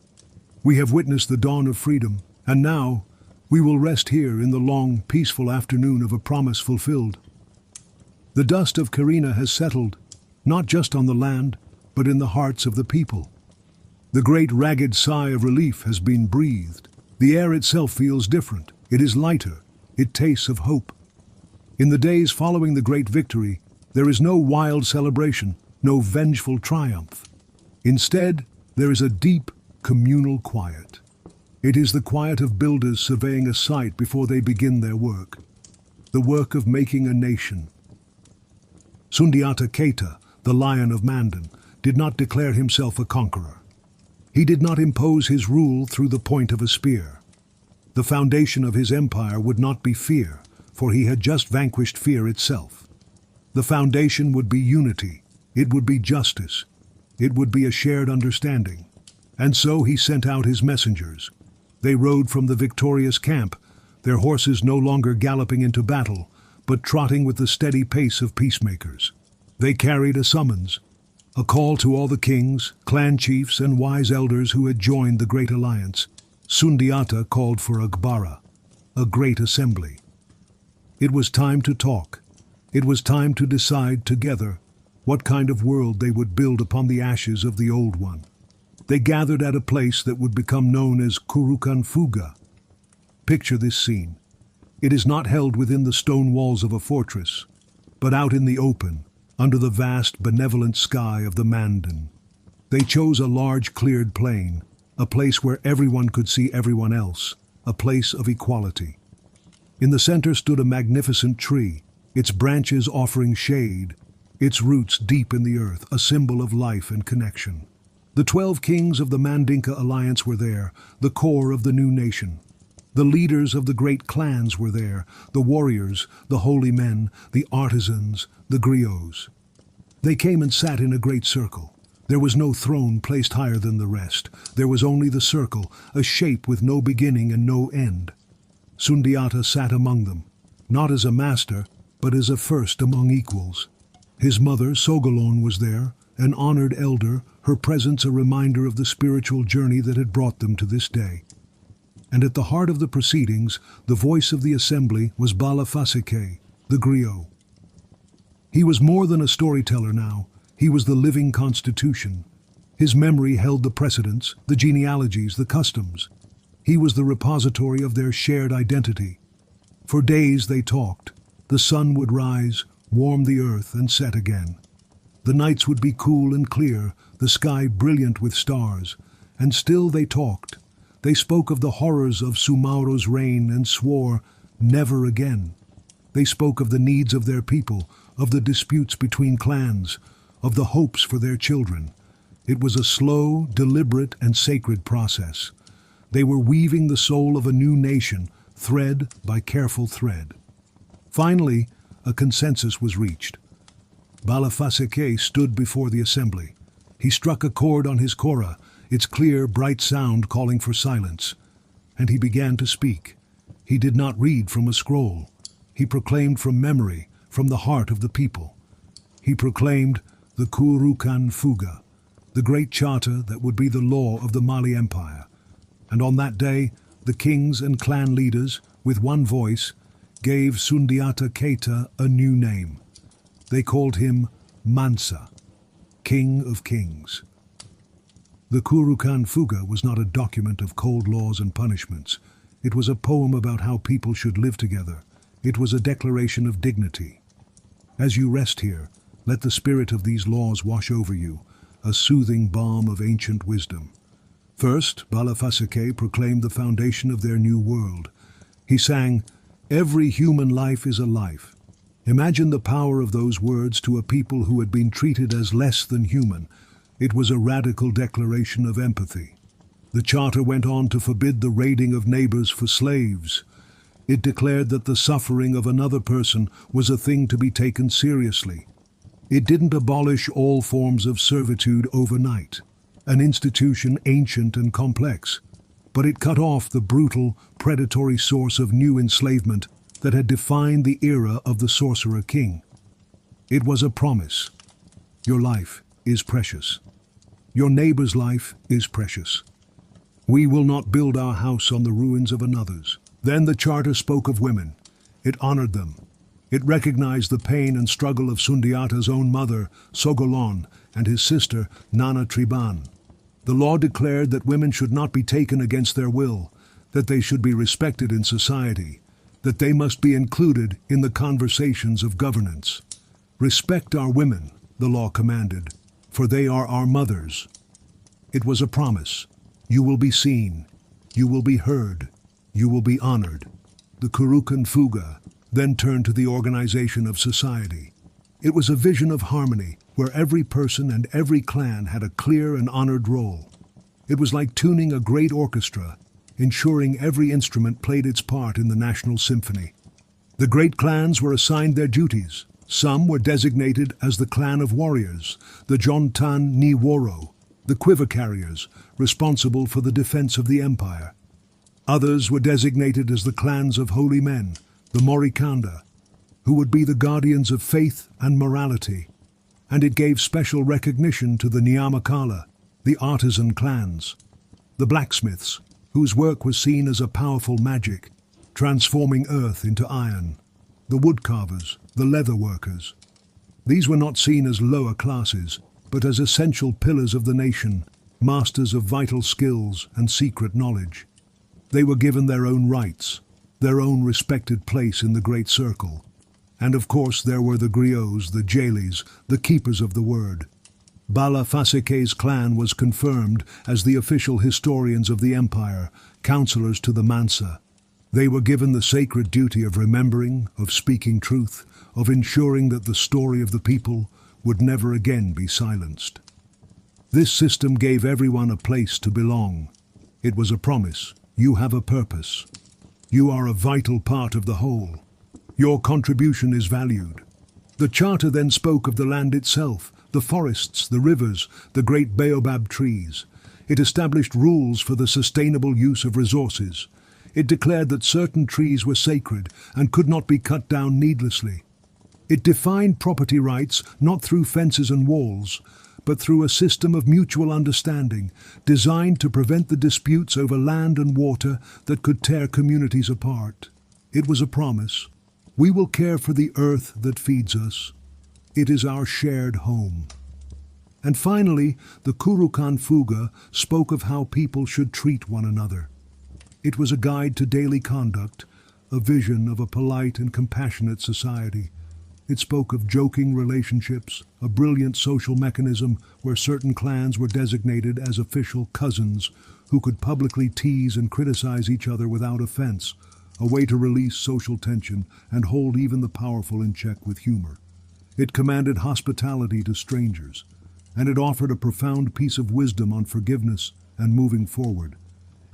We have witnessed the dawn of freedom, and now we will rest here in the long, peaceful afternoon of a promise fulfilled. The dust of Kirina has settled, not just on the land, but in the hearts of the people. The great ragged sigh of relief has been breathed. The air itself feels different. It is lighter. It tastes of hope. In the days following the great victory, there is no wild celebration, no vengeful triumph. Instead, there is a deep, communal quiet. It is the quiet of builders surveying a site before they begin their work. The work of making a nation. Sundiata Keita, the Lion of Mandan, did not declare himself a conqueror. He did not impose his rule through the point of a spear. The foundation of his empire would not be fear, for he had just vanquished fear itself. The foundation would be unity. It would be justice. It would be a shared understanding. And so he sent out his messengers. They rode from the victorious camp, their horses no longer galloping into battle, but trotting with the steady pace of peacemakers. They carried a summons, a call to all the kings, clan chiefs, and wise elders who had joined the great alliance. Sundiata called for a gbara, a great assembly. It was time to talk. It was time to decide together what kind of world they would build upon the ashes of the old one. They gathered at a place that would become known as Kurukan Fuga. Picture this scene. It is not held within the stone walls of a fortress, but out in the open, under the vast, benevolent sky of the Mandan. They chose a large cleared plain, a place where everyone could see everyone else, a place of equality. In the center stood a magnificent tree, its branches offering shade, its roots deep in the earth, a symbol of life and connection. The 12 kings of the Mandinka alliance were there, the core of the new nation. The leaders of the great clans were there, the warriors, the holy men, the artisans, the griots. They came and sat in a great circle. There was no throne placed higher than the rest. There was only the circle, a shape with no beginning and no end. Sundiata sat among them, not as a master, but as a first among equals. His mother, Sogolon, was there, an honored elder, her presence a reminder of the spiritual journey that had brought them to this day. And at the heart of the proceedings, the voice of the assembly was Balafasike, the griot. He was more than a storyteller now. He was the living constitution. His memory held the precedents, the genealogies, the customs. He was the repository of their shared identity. For days they talked. The sun would rise, warm the earth, and set again. The nights would be cool and clear, the sky brilliant with stars. And still they talked. They spoke of the horrors of Soumaoro's reign and swore, never again. They spoke of the needs of their people, of the disputes between clans, of the hopes for their children. It was a slow, deliberate, and sacred process. They were weaving the soul of a new nation, thread by careful thread. Finally, a consensus was reached. Balafasike stood before the assembly. He struck a chord on his kora, its clear, bright sound calling for silence. And he began to speak. He did not read from a scroll. He proclaimed from memory, from the heart of the people. He proclaimed the Kurukan Fuga, the great charter that would be the law of the Mali Empire. And on that day, the kings and clan leaders, with one voice, gave Sundiata Keita a new name. They called him Mansa, King of Kings. The Kurukan Fuga was not a document of cold laws and punishments. It was a poem about how people should live together. It was a declaration of dignity. As you rest here, let the spirit of these laws wash over you, a soothing balm of ancient wisdom. First, Balafasake proclaimed the foundation of their new world. He sang, "Every human life is a life." Imagine the power of those words to a people who had been treated as less than human. It was a radical declaration of empathy. The charter went on to forbid the raiding of neighbors for slaves. It declared that the suffering of another person was a thing to be taken seriously. It didn't abolish all forms of servitude overnight, an institution ancient and complex, but it cut off the brutal, predatory source of new enslavement that had defined the era of the sorcerer king. It was a promise. Your life is precious. Your neighbor's life is precious. We will not build our house on the ruins of another's. Then the charter spoke of women. It honored them. It recognized the pain and struggle of Sundiata's own mother, Sogolon, and his sister, Nana Triban. The law declared that women should not be taken against their will, that they should be respected in society, that they must be included in the conversations of governance. Respect our women, the law commanded, for they are our mothers. It was a promise. You will be seen. You will be heard. You will be honored. The Kurukan Fuga then turned to the organization of society. It was a vision of harmony, where every person and every clan had a clear and honored role. It was like tuning a great orchestra, ensuring every instrument played its part in the national symphony. The great clans were assigned their duties. Some were designated as the clan of warriors, the Jontan Ni Woro, the quiver carriers, responsible for the defense of the empire. Others were designated as the clans of holy men, the Morikanda, who would be the guardians of faith and morality. And it gave special recognition to the Nyamakala, the artisan clans, the blacksmiths, whose work was seen as a powerful magic, transforming earth into iron, the woodcarvers, the leather workers. These were not seen as lower classes, but as essential pillars of the nation, masters of vital skills and secret knowledge. They were given their own rights, their own respected place in the great circle. And of course there were the griots, the jailis, the keepers of the word. Bala Faseke's clan was confirmed as the official historians of the empire, counselors to the Mansa. They were given the sacred duty of remembering, of speaking truth, of ensuring that the story of the people would never again be silenced. This system gave everyone a place to belong. It was a promise. You have a purpose. You are a vital part of the whole. Your contribution is valued. The charter then spoke of the land itself, the forests, the rivers, the great baobab trees. It established rules for the sustainable use of resources. It declared that certain trees were sacred and could not be cut down needlessly. It defined property rights not through fences and walls, but through a system of mutual understanding designed to prevent the disputes over land and water that could tear communities apart. It was a promise. We will care for the earth that feeds us. It is our shared home. And finally, the Kurukan Fuga spoke of how people should treat one another. It was a guide to daily conduct, a vision of a polite and compassionate society. It spoke of joking relationships, a brilliant social mechanism where certain clans were designated as official cousins who could publicly tease and criticize each other without offense, a way to release social tension and hold even the powerful in check with humor. It commanded hospitality to strangers, and it offered a profound piece of wisdom on forgiveness and moving forward.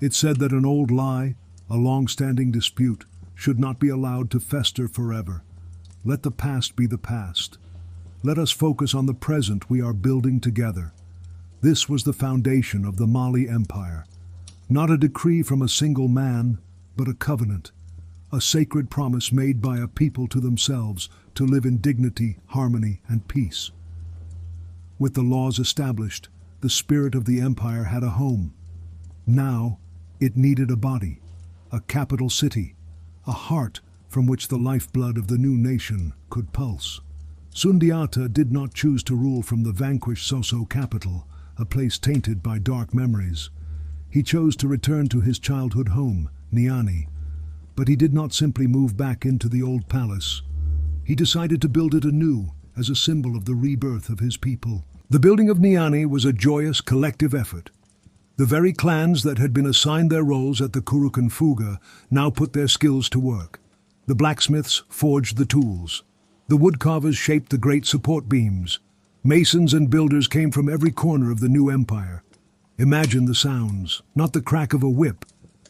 It said that an old lie, a long-standing dispute, should not be allowed to fester forever. Let the past be the past. Let us focus on the present we are building together. This was the foundation of the Mali Empire. Not a decree from a single man, but a covenant, a sacred promise made by a people to themselves to live in dignity, harmony, and peace. With the laws established, the spirit of the empire had a home. Now, it needed a body, a capital city, a heart from which the lifeblood of the new nation could pulse. Sundiata did not choose to rule from the vanquished Soso capital, a place tainted by dark memories. He chose to return to his childhood home, Niani. But he did not simply move back into the old palace. He decided to build it anew as a symbol of the rebirth of his people. The building of Niani was a joyous collective effort. The very clans that had been assigned their roles at the Kurukan Fuga now put their skills to work. The blacksmiths forged the tools. The woodcarvers shaped the great support beams. Masons and builders came from every corner of the new empire. Imagine the sounds, not the crack of a whip,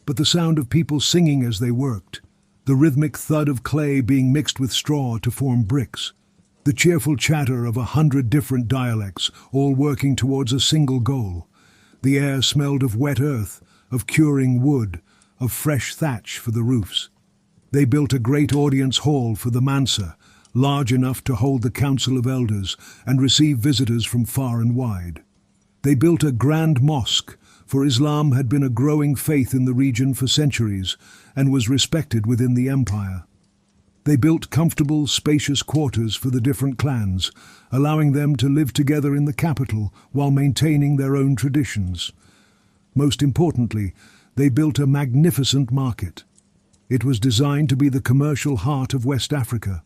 but the sound of people singing as they worked, the rhythmic thud of clay being mixed with straw to form bricks, the cheerful chatter of 100 different dialects, all working towards a single goal. The air smelled of wet earth, of curing wood, of fresh thatch for the roofs. They built a great audience hall for the Mansa, large enough to hold the council of elders and receive visitors from far and wide. They built a grand mosque, for Islam had been a growing faith in the region for centuries and was respected within the empire. They built comfortable, spacious quarters for the different clans, allowing them to live together in the capital while maintaining their own traditions. Most importantly, they built a magnificent market. It was designed to be the commercial heart of West Africa.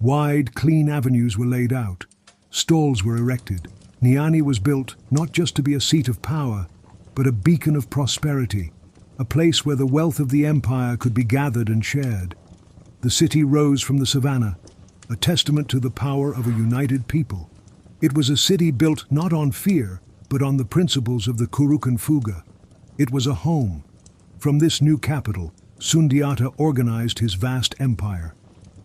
Wide, clean avenues were laid out. Stalls were erected. Niani was built not just to be a seat of power, but a beacon of prosperity, a place where the wealth of the empire could be gathered and shared. The city rose from the savanna, a testament to the power of a united people. It was a city built not on fear, but on the principles of the Kurukan Fuga. It was a home. From this new capital, Sundiata organized his vast empire.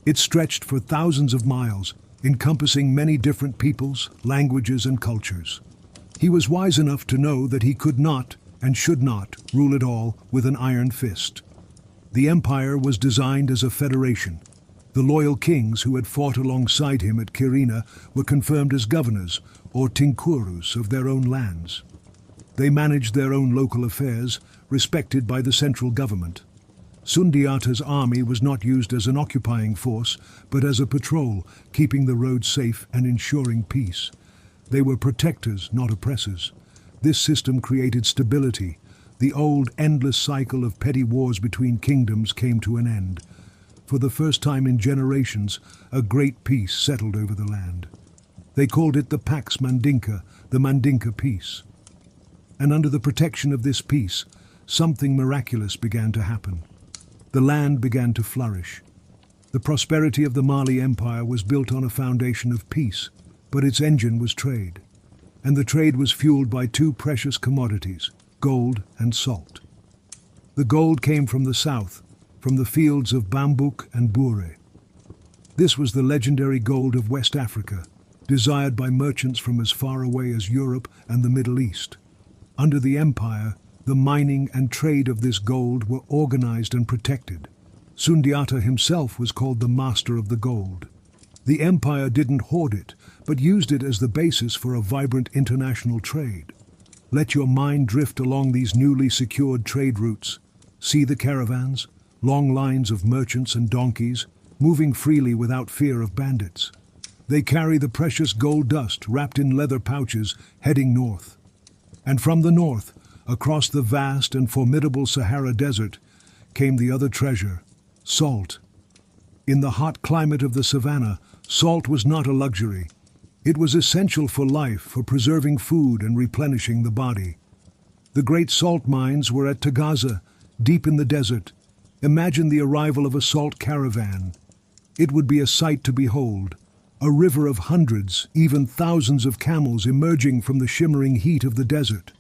It stretched for thousands of miles, encompassing many different peoples, languages, and cultures. He was wise enough to know that he could not and should not rule it all with an iron fist. The empire was designed as a federation. The loyal kings who had fought alongside him at Kirina were confirmed as governors, or tinkurus, of their own lands. They managed their own local affairs, respected by the central government. Sundiata's army was not used as an occupying force, but as a patrol, keeping the roads safe and ensuring peace. They were protectors, not oppressors. This system created stability. The old, endless cycle of petty wars between kingdoms came to an end. For the first time in generations, a great peace settled over the land. They called it the Pax Mandinka, the Mandinka peace. And under the protection of this peace, something miraculous began to happen. The land began to flourish. The prosperity of the Mali Empire was built on a foundation of peace, but its engine was trade. And the trade was fueled by two precious commodities, gold and salt. The gold came from the south, from the fields of Bambouk and Bure. This was the legendary gold of West Africa, desired by merchants from as far away as Europe and the Middle East. Under the empire, the mining and trade of this gold were organized and protected. Sundiata himself was called the master of the gold. The empire didn't hoard it, but used it as the basis for a vibrant international trade. Let your mind drift along these newly secured trade routes. See the caravans, long lines of merchants and donkeys, moving freely without fear of bandits. They carry the precious gold dust wrapped in leather pouches, heading north. And from the north, across the vast and formidable Sahara Desert, came the other treasure, salt. In the hot climate of the savanna, salt was not a luxury. It was essential for life, for preserving food and replenishing the body. The great salt mines were at Tagaza, deep in the desert. Imagine the arrival of a salt caravan. It would be a sight to behold. A river of hundreds, even thousands of camels emerging from the shimmering heat of the desert.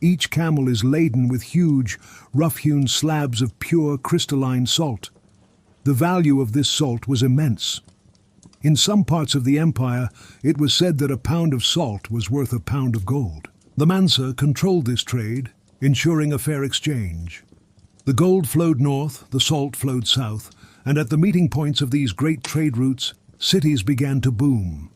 Each camel is laden with huge, rough-hewn slabs of pure crystalline salt. The value of this salt was immense. In some parts of the empire, it was said that a pound of salt was worth a pound of gold. The Mansa controlled this trade, ensuring a fair exchange. The gold flowed north, the salt flowed south, and at the meeting points of these great trade routes, cities began to boom.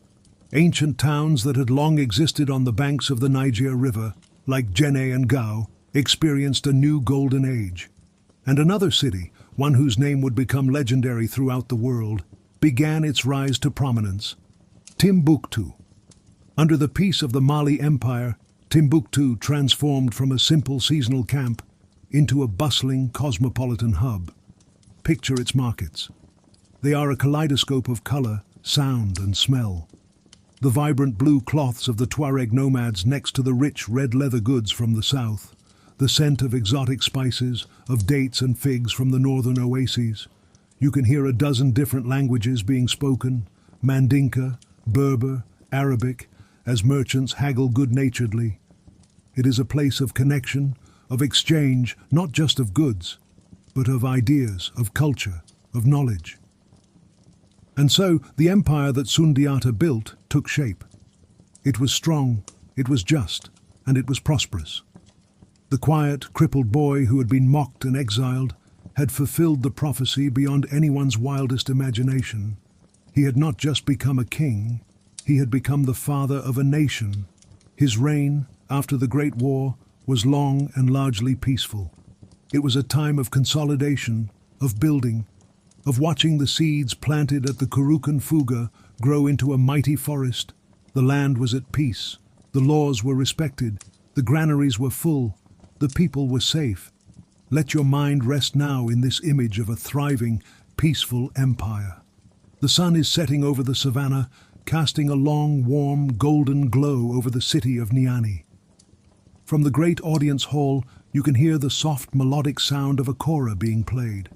Ancient towns that had long existed on the banks of the Niger River, like Jenne and Gao, experienced a new golden age. And another city, one whose name would become legendary throughout the world, began its rise to prominence. Timbuktu. Under the peace of the Mali Empire, Timbuktu transformed from a simple seasonal camp into a bustling cosmopolitan hub. Picture its markets. They are a kaleidoscope of color, sound, and smell. The vibrant blue cloths of the Tuareg nomads next to the rich red leather goods from the south, the scent of exotic spices, of dates and figs from the northern oases. You can hear a dozen different languages being spoken, Mandinka, Berber, Arabic, as merchants haggle good-naturedly. It is a place of connection, of exchange, not just of goods, but of ideas, of culture, of knowledge. And so the empire that Sundiata built took shape. It was strong, it was just, and it was prosperous. The quiet, crippled boy who had been mocked and exiled had fulfilled the prophecy beyond anyone's wildest imagination. He had not just become a king, he had become the father of a nation. His reign, after the Great War, was long and largely peaceful. It was a time of consolidation, of building, of watching the seeds planted at the Kurukan Fuga grow into a mighty forest. The land was at peace, the laws were respected, the granaries were full, the people were safe. Let your mind rest now in this image of a thriving, peaceful empire. The sun is setting over the savanna, casting a long, warm, golden glow over the city of Niani. From the great audience hall, you can hear the soft melodic sound of a kora being played.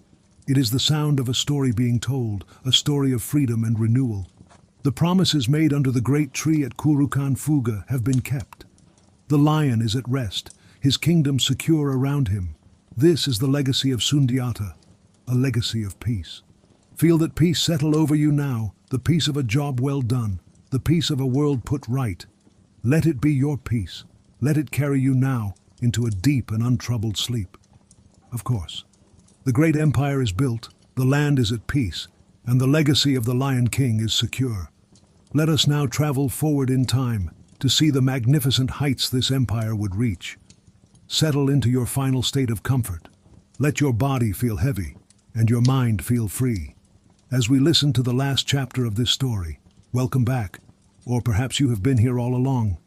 It is the sound of a story being told, a story of freedom and renewal. The promises made under the great tree at Kurukan Fuga have been kept. The lion is at rest, his kingdom secure around him. This is the legacy of Sundiata, a legacy of peace. Feel that peace settle over you now, the peace of a job well done, the peace of a world put right. Let it be your peace. Let it carry you now into a deep and untroubled sleep. Of course, the great empire is built, the land is at peace, and the legacy of the Lion King is secure. Let us now travel forward in time to see the magnificent heights this empire would reach. Settle into your final state of comfort. Let your body feel heavy and your mind feel free. As we listen to the last chapter of this story, welcome back, or perhaps you have been here all along,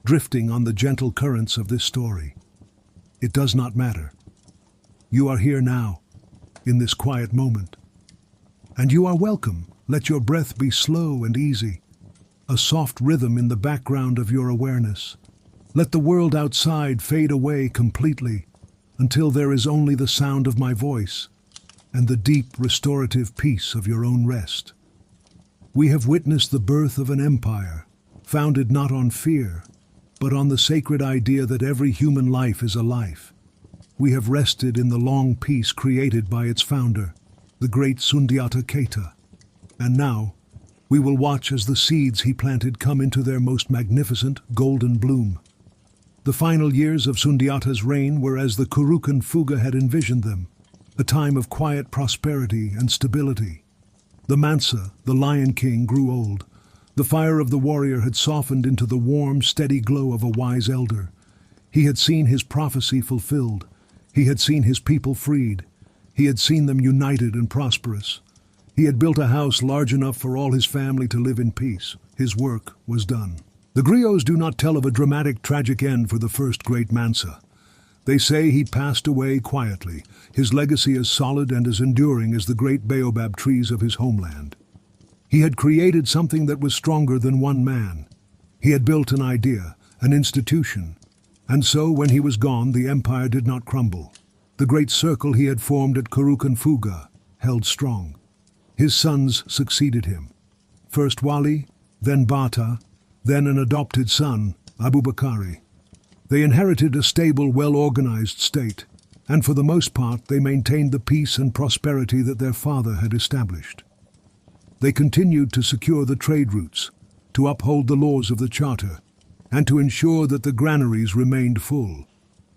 drifting on the gentle currents of this story. It does not matter. You are here now, in this quiet moment. And you are welcome. Let your breath be slow and easy, a soft rhythm in the background of your awareness. Let the world outside fade away completely until there is only the sound of my voice and the deep restorative peace of your own rest. We have witnessed the birth of an empire, founded not on fear, but on the sacred idea that every human life is a life. We have rested in the long peace created by its founder, the great Sundiata Keita. And now, we will watch as the seeds he planted come into their most magnificent golden bloom. The final years of Sundiata's reign were as the Kurukan Fuga had envisioned them, a time of quiet prosperity and stability. The Mansa, the Lion King, grew old. The fire of the warrior had softened into the warm, steady glow of a wise elder. He had seen his prophecy fulfilled. He had seen his people freed. He had seen them united and prosperous. He had built a house large enough for all his family to live in peace. His work was done. The griots do not tell of a dramatic, tragic end for the first great Mansa. They say he passed away quietly, his legacy as solid and as enduring as the great baobab trees of his homeland. He had created something that was stronger than one man. He had built an idea, an institution. And so, when he was gone, the empire did not crumble. The great circle he had formed at Kurukan Fuga held strong. His sons succeeded him. First Wali, then Bata, then an adopted son, Abubakari. They inherited a stable, well-organized state, and for the most part they maintained the peace and prosperity that their father had established. They continued to secure the trade routes, to uphold the laws of the charter, and to ensure that the granaries remained full.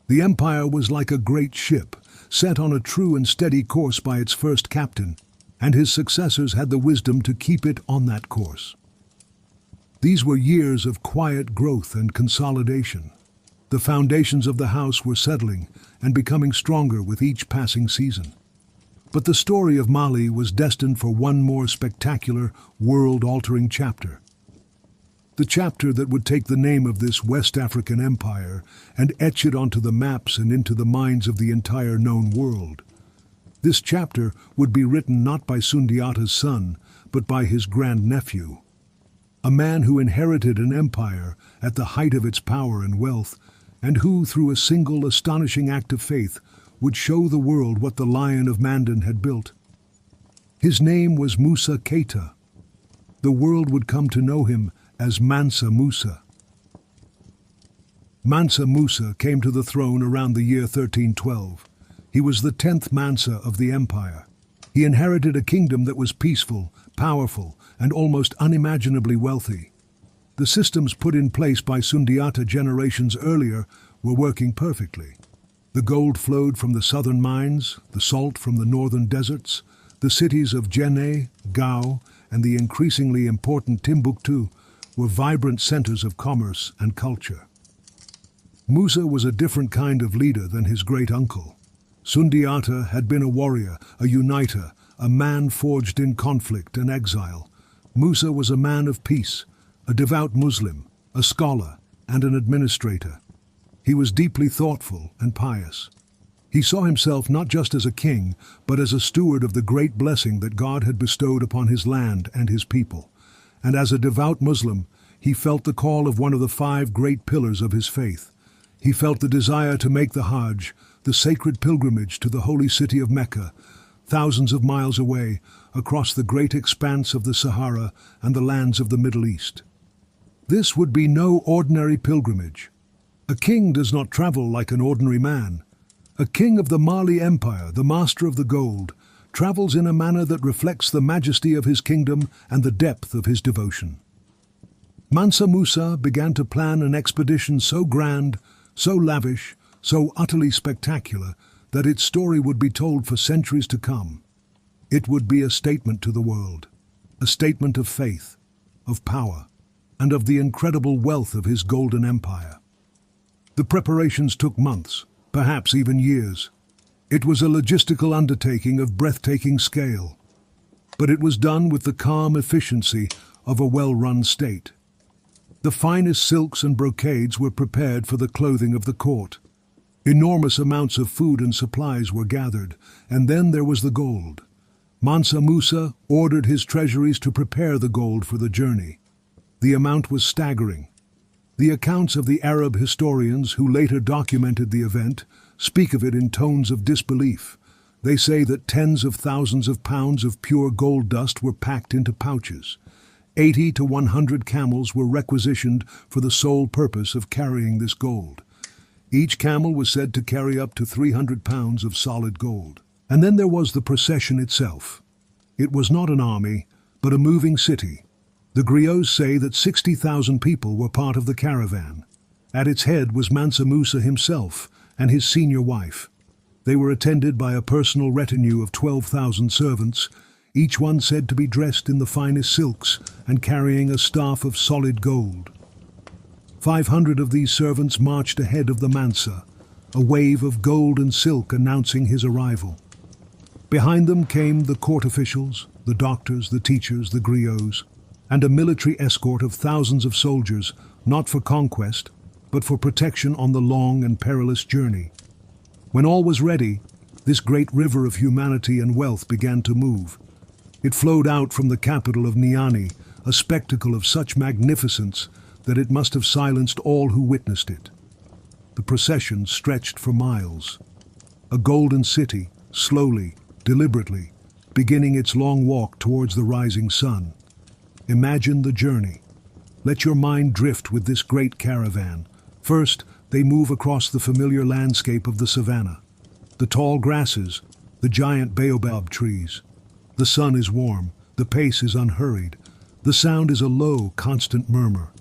The empire was like a great ship, set on a true and steady course by its first captain, and his successors had the wisdom to keep it on that course. These were years of quiet growth and consolidation. The foundations of the house were settling and becoming stronger with each passing season. But the story of Mali was destined for one more spectacular, world-altering chapter. The chapter that would take the name of this West African empire and etch it onto the maps and into the minds of the entire known world. This chapter would be written not by Sundiata's son, but by his grandnephew. A man who inherited an empire at the height of its power and wealth, and who, through a single astonishing act of faith, would show the world what the Lion of Mandan had built. His name was Musa Keita. The world would come to know him as Mansa Musa. Mansa Musa came to the throne around the year 1312. He was the 10th Mansa of the empire. He inherited a kingdom that was peaceful, powerful, and almost unimaginably wealthy. The systems put in place by Sundiata generations earlier were working perfectly. The gold flowed from the southern mines, the salt from the northern deserts. The cities of Djenné, Gao, and the increasingly important Timbuktu were vibrant centers of commerce and culture. Musa was a different kind of leader than his great-uncle. Sundiata had been a warrior, a uniter, a man forged in conflict and exile. Musa was a man of peace, a devout Muslim, a scholar, and an administrator. He was deeply thoughtful and pious. He saw himself not just as a king, but as a steward of the great blessing that God had bestowed upon his land and his people. And as a devout Muslim, he felt the call of one of the 5 great pillars of his faith. He felt the desire to make the Hajj, the sacred pilgrimage to the holy city of Mecca, thousands of miles away, across the great expanse of the Sahara and the lands of the Middle East. This would be no ordinary pilgrimage. A king does not travel like an ordinary man. A king of the Mali Empire, the master of the gold, travels in a manner that reflects the majesty of his kingdom and the depth of his devotion. Mansa Musa began to plan an expedition so grand, so lavish, so utterly spectacular, that its story would be told for centuries to come. It would be a statement to the world, a statement of faith, of power, and of the incredible wealth of his golden empire. The preparations took months, perhaps even years. It was a logistical undertaking of breathtaking scale, but it was done with the calm efficiency of a well-run state. The finest silks and brocades were prepared for the clothing of the court. Enormous amounts of food and supplies were gathered, and then there was the gold. Mansa Musa ordered his treasuries to prepare the gold for the journey. The amount was staggering. The accounts of the Arab historians who later documented the event speak of it in tones of disbelief. They say that tens of thousands of pounds of pure gold dust were packed into pouches. 80 to 100 camels were requisitioned for the sole purpose of carrying this gold. Each camel was said to carry up to 300 pounds of solid gold. And then there was the procession itself. It was not an army, but a moving city. The griots say that 60,000 people were part of the caravan. At its head was Mansa Musa himself and his senior wife. They were attended by a personal retinue of 12,000 servants, each one said to be dressed in the finest silks and carrying a staff of solid gold. 500 of these servants marched ahead of the Mansa, a wave of gold and silk announcing his arrival. Behind them came the court officials, the doctors, the teachers, the griots, and a military escort of thousands of soldiers, not for conquest, but for protection on the long and perilous journey. When all was ready, this great river of humanity and wealth began to move. It flowed out from the capital of Niani, a spectacle of such magnificence that it must have silenced all who witnessed it. The procession stretched for miles. A golden city, slowly, deliberately, beginning its long walk towards the rising sun. Imagine the journey. Let your mind drift with this great caravan. First, they move across the familiar landscape of the savanna. The tall grasses, the giant baobab trees. The sun is warm, the pace is unhurried. The sound is a low, constant murmur.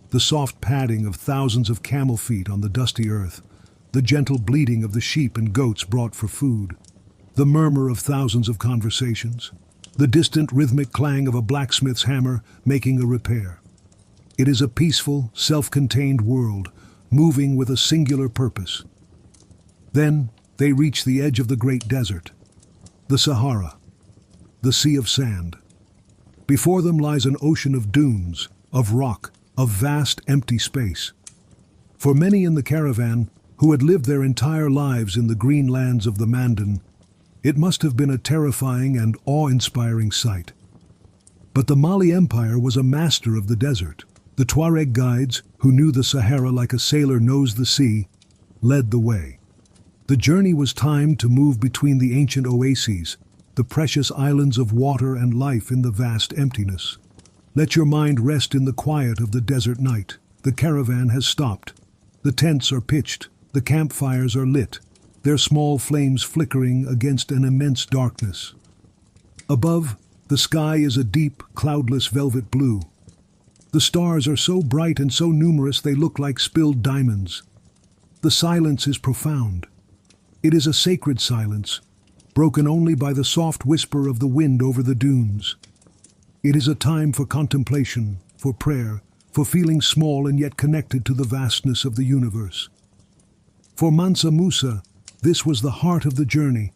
The soft padding of thousands of camel feet on the dusty earth. The gentle bleating of the sheep and goats brought for food. The murmur of thousands of conversations. The distant rhythmic clang of a blacksmith's hammer making a repair. It is a peaceful, self-contained world, moving with a singular purpose. Then they reach the edge of the great desert. The Sahara, the sea of sand. Before them lies an ocean of dunes, of rock, of vast empty space. For many in the caravan, who had lived their entire lives in the green lands of the Mandan, it must have been a terrifying and awe-inspiring sight. But the Mali Empire was a master of the desert. The Tuareg guides, who knew the Sahara like a sailor knows the sea, led the way. The journey was timed to move between the ancient oases, the precious islands of water and life in the vast emptiness. Let your mind rest in the quiet of the desert night. The caravan has stopped. The tents are pitched. The campfires are lit, their small flames flickering against an immense darkness. Above, the sky is a deep, cloudless velvet blue. The stars are so bright and so numerous they look like spilled diamonds. The silence is profound. It is a sacred silence, broken only by the soft whisper of the wind over the dunes. It is a time for contemplation, for prayer, for feeling small and yet connected to the vastness of the universe. For Mansa Musa, this was the heart of the journey,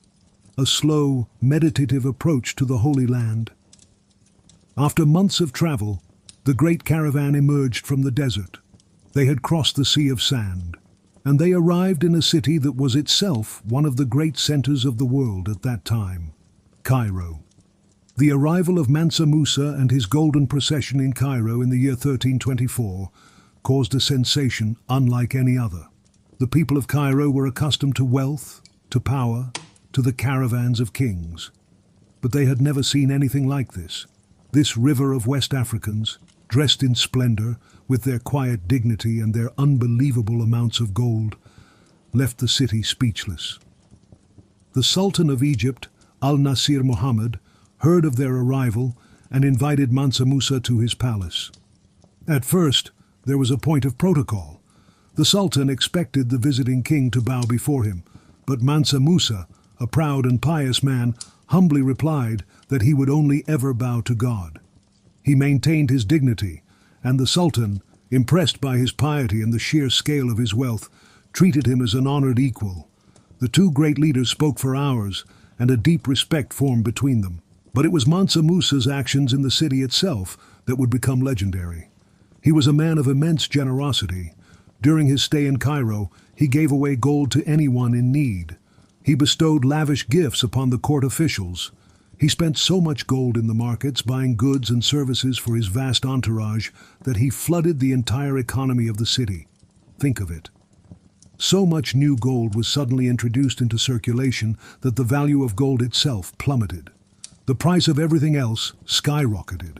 a slow, meditative approach to the Holy Land. After months of travel, the great caravan emerged from the desert. They had crossed the sea of sand, and they arrived in a city that was itself one of the great centers of the world at that time, Cairo. The arrival of Mansa Musa and his golden procession in Cairo in the year 1324 caused a sensation unlike any other. The people of Cairo were accustomed to wealth, to power, to the caravans of kings. But they had never seen anything like this. This river of West Africans, dressed in splendor, with their quiet dignity and their unbelievable amounts of gold, left the city speechless. The Sultan of Egypt, Al-Nasir Muhammad, heard of their arrival and invited Mansa Musa to his palace. At first, there was a point of protocol. The Sultan expected the visiting king to bow before him, but Mansa Musa, a proud and pious man, humbly replied that he would only ever bow to God. He maintained his dignity, and the Sultan, impressed by his piety and the sheer scale of his wealth, treated him as an honored equal. The two great leaders spoke for hours, and a deep respect formed between them. But it was Mansa Musa's actions in the city itself that would become legendary. He was a man of immense generosity. During his stay in Cairo, he gave away gold to anyone in need. He bestowed lavish gifts upon the court officials. He spent so much gold in the markets, buying goods and services for his vast entourage, that he flooded the entire economy of the city. Think of it. So much new gold was suddenly introduced into circulation that the value of gold itself plummeted. The price of everything else skyrocketed.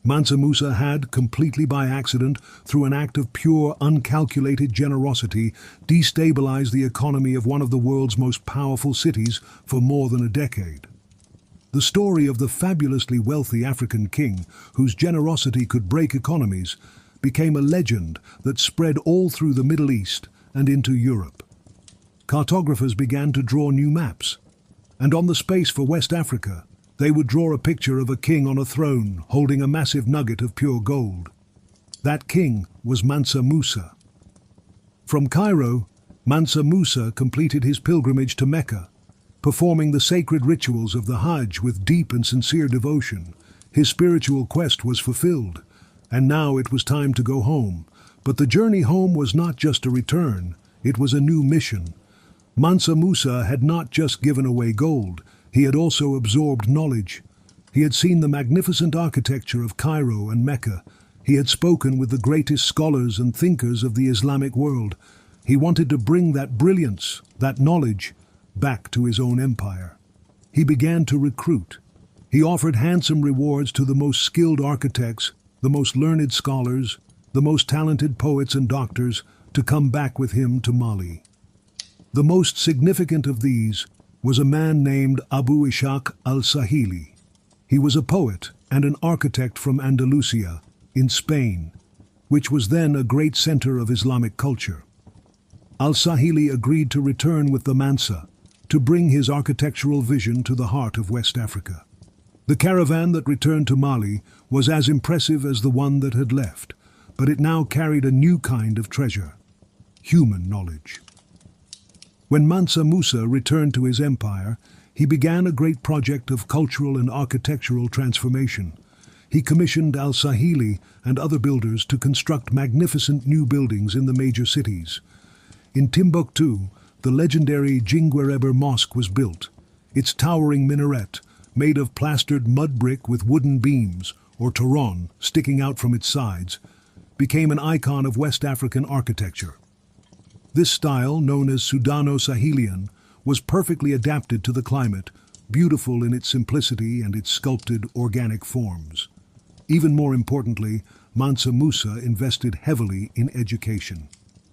Mansa Musa had, completely by accident, through an act of pure, uncalculated generosity, destabilized the economy of one of the world's most powerful cities for more than a decade. The story of the fabulously wealthy African king, whose generosity could break economies, became a legend that spread all through the Middle East and into Europe. Cartographers began to draw new maps, and on the space for West Africa, they would draw a picture of a king on a throne holding a massive nugget of pure gold. That king was Mansa Musa. From Cairo, Mansa Musa completed his pilgrimage to Mecca, performing the sacred rituals of the Hajj with deep and sincere devotion. His spiritual quest was fulfilled, and now it was time to go home. But the journey home was not just a return, it was a new mission. Mansa Musa had not just given away gold, he had also absorbed knowledge. He had seen the magnificent architecture of Cairo and Mecca. He had spoken with the greatest scholars and thinkers of the Islamic world. He wanted to bring that brilliance, that knowledge, back to his own empire. He began to recruit. He offered handsome rewards to the most skilled architects, the most learned scholars, the most talented poets and doctors to come back with him to Mali. The most significant of these was a man named Abu Ishaq al-Sahili. He was a poet and an architect from Andalusia, in Spain, which was then a great center of Islamic culture. Al-Sahili agreed to return with the Mansa, to bring his architectural vision to the heart of West Africa. The caravan that returned to Mali was as impressive as the one that had left, but it now carried a new kind of treasure: human knowledge. When Mansa Musa returned to his empire, he began a great project of cultural and architectural transformation. He commissioned Al-Sahili and other builders to construct magnificent new buildings in the major cities. In Timbuktu, the legendary Jingwereber Mosque was built. Its towering minaret, made of plastered mud brick with wooden beams, or toron, sticking out from its sides, became an icon of West African architecture. This style, known as Sudano-Sahelian, was perfectly adapted to the climate, beautiful in its simplicity and its sculpted, organic forms. Even more importantly, Mansa Musa invested heavily in education.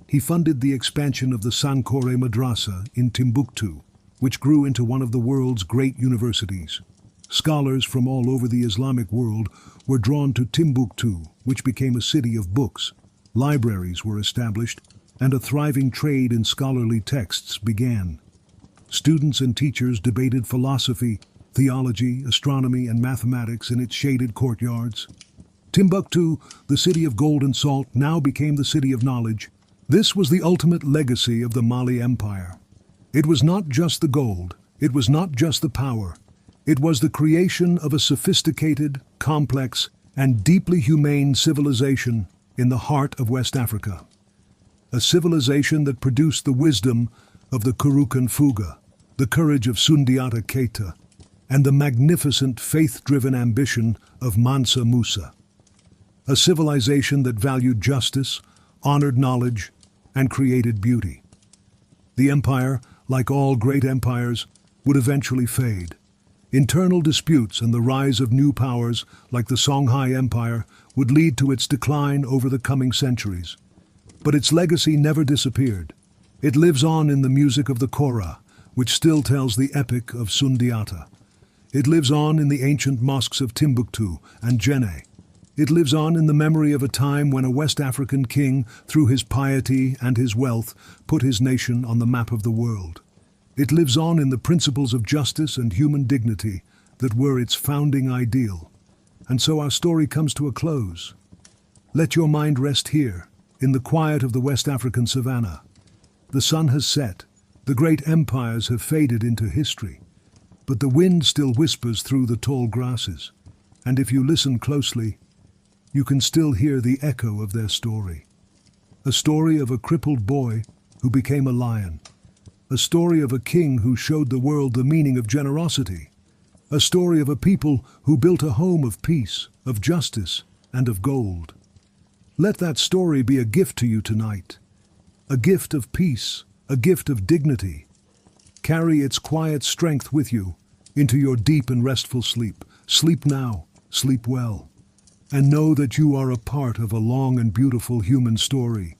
He funded the expansion of the Sankore Madrasa in Timbuktu, which grew into one of the world's great universities. Scholars from all over the Islamic world were drawn to Timbuktu, which became a city of books. Libraries were established, and a thriving trade in scholarly texts began. Students and teachers debated philosophy, theology, astronomy, and mathematics in its shaded courtyards. Timbuktu, the city of gold and salt, now became the city of knowledge. This was the ultimate legacy of the Mali Empire. It was not just the gold, it was not just the power. It was the creation of a sophisticated, complex, and deeply humane civilization in the heart of West Africa. A civilization that produced the wisdom of the Kurukan Fuga, the courage of Sundiata Keita, and the magnificent faith-driven ambition of Mansa Musa. A civilization that valued justice, honored knowledge, and created beauty. The empire, like all great empires, would eventually fade. Internal disputes and the rise of new powers, like the Songhai Empire, would lead to its decline over the coming centuries. But its legacy never disappeared. It lives on in the music of the Kora, which still tells the epic of Sundiata. It lives on in the ancient mosques of Timbuktu and Djenné. It lives on in the memory of a time when a West African king, through his piety and his wealth, put his nation on the map of the world. It lives on in the principles of justice and human dignity that were its founding ideal. And so our story comes to a close. Let your mind rest here, in the quiet of the West African savanna. The sun has set, the great empires have faded into history, but the wind still whispers through the tall grasses, and if you listen closely, you can still hear the echo of their story. A story of a crippled boy who became a lion. A story of a king who showed the world the meaning of generosity. A story of a people who built a home of peace, of justice, and of gold. Let that story be a gift to you tonight. A gift of peace, a gift of dignity. Carry its quiet strength with you into your deep and restful sleep. Sleep now, sleep well, and know that you are a part of a long and beautiful human story.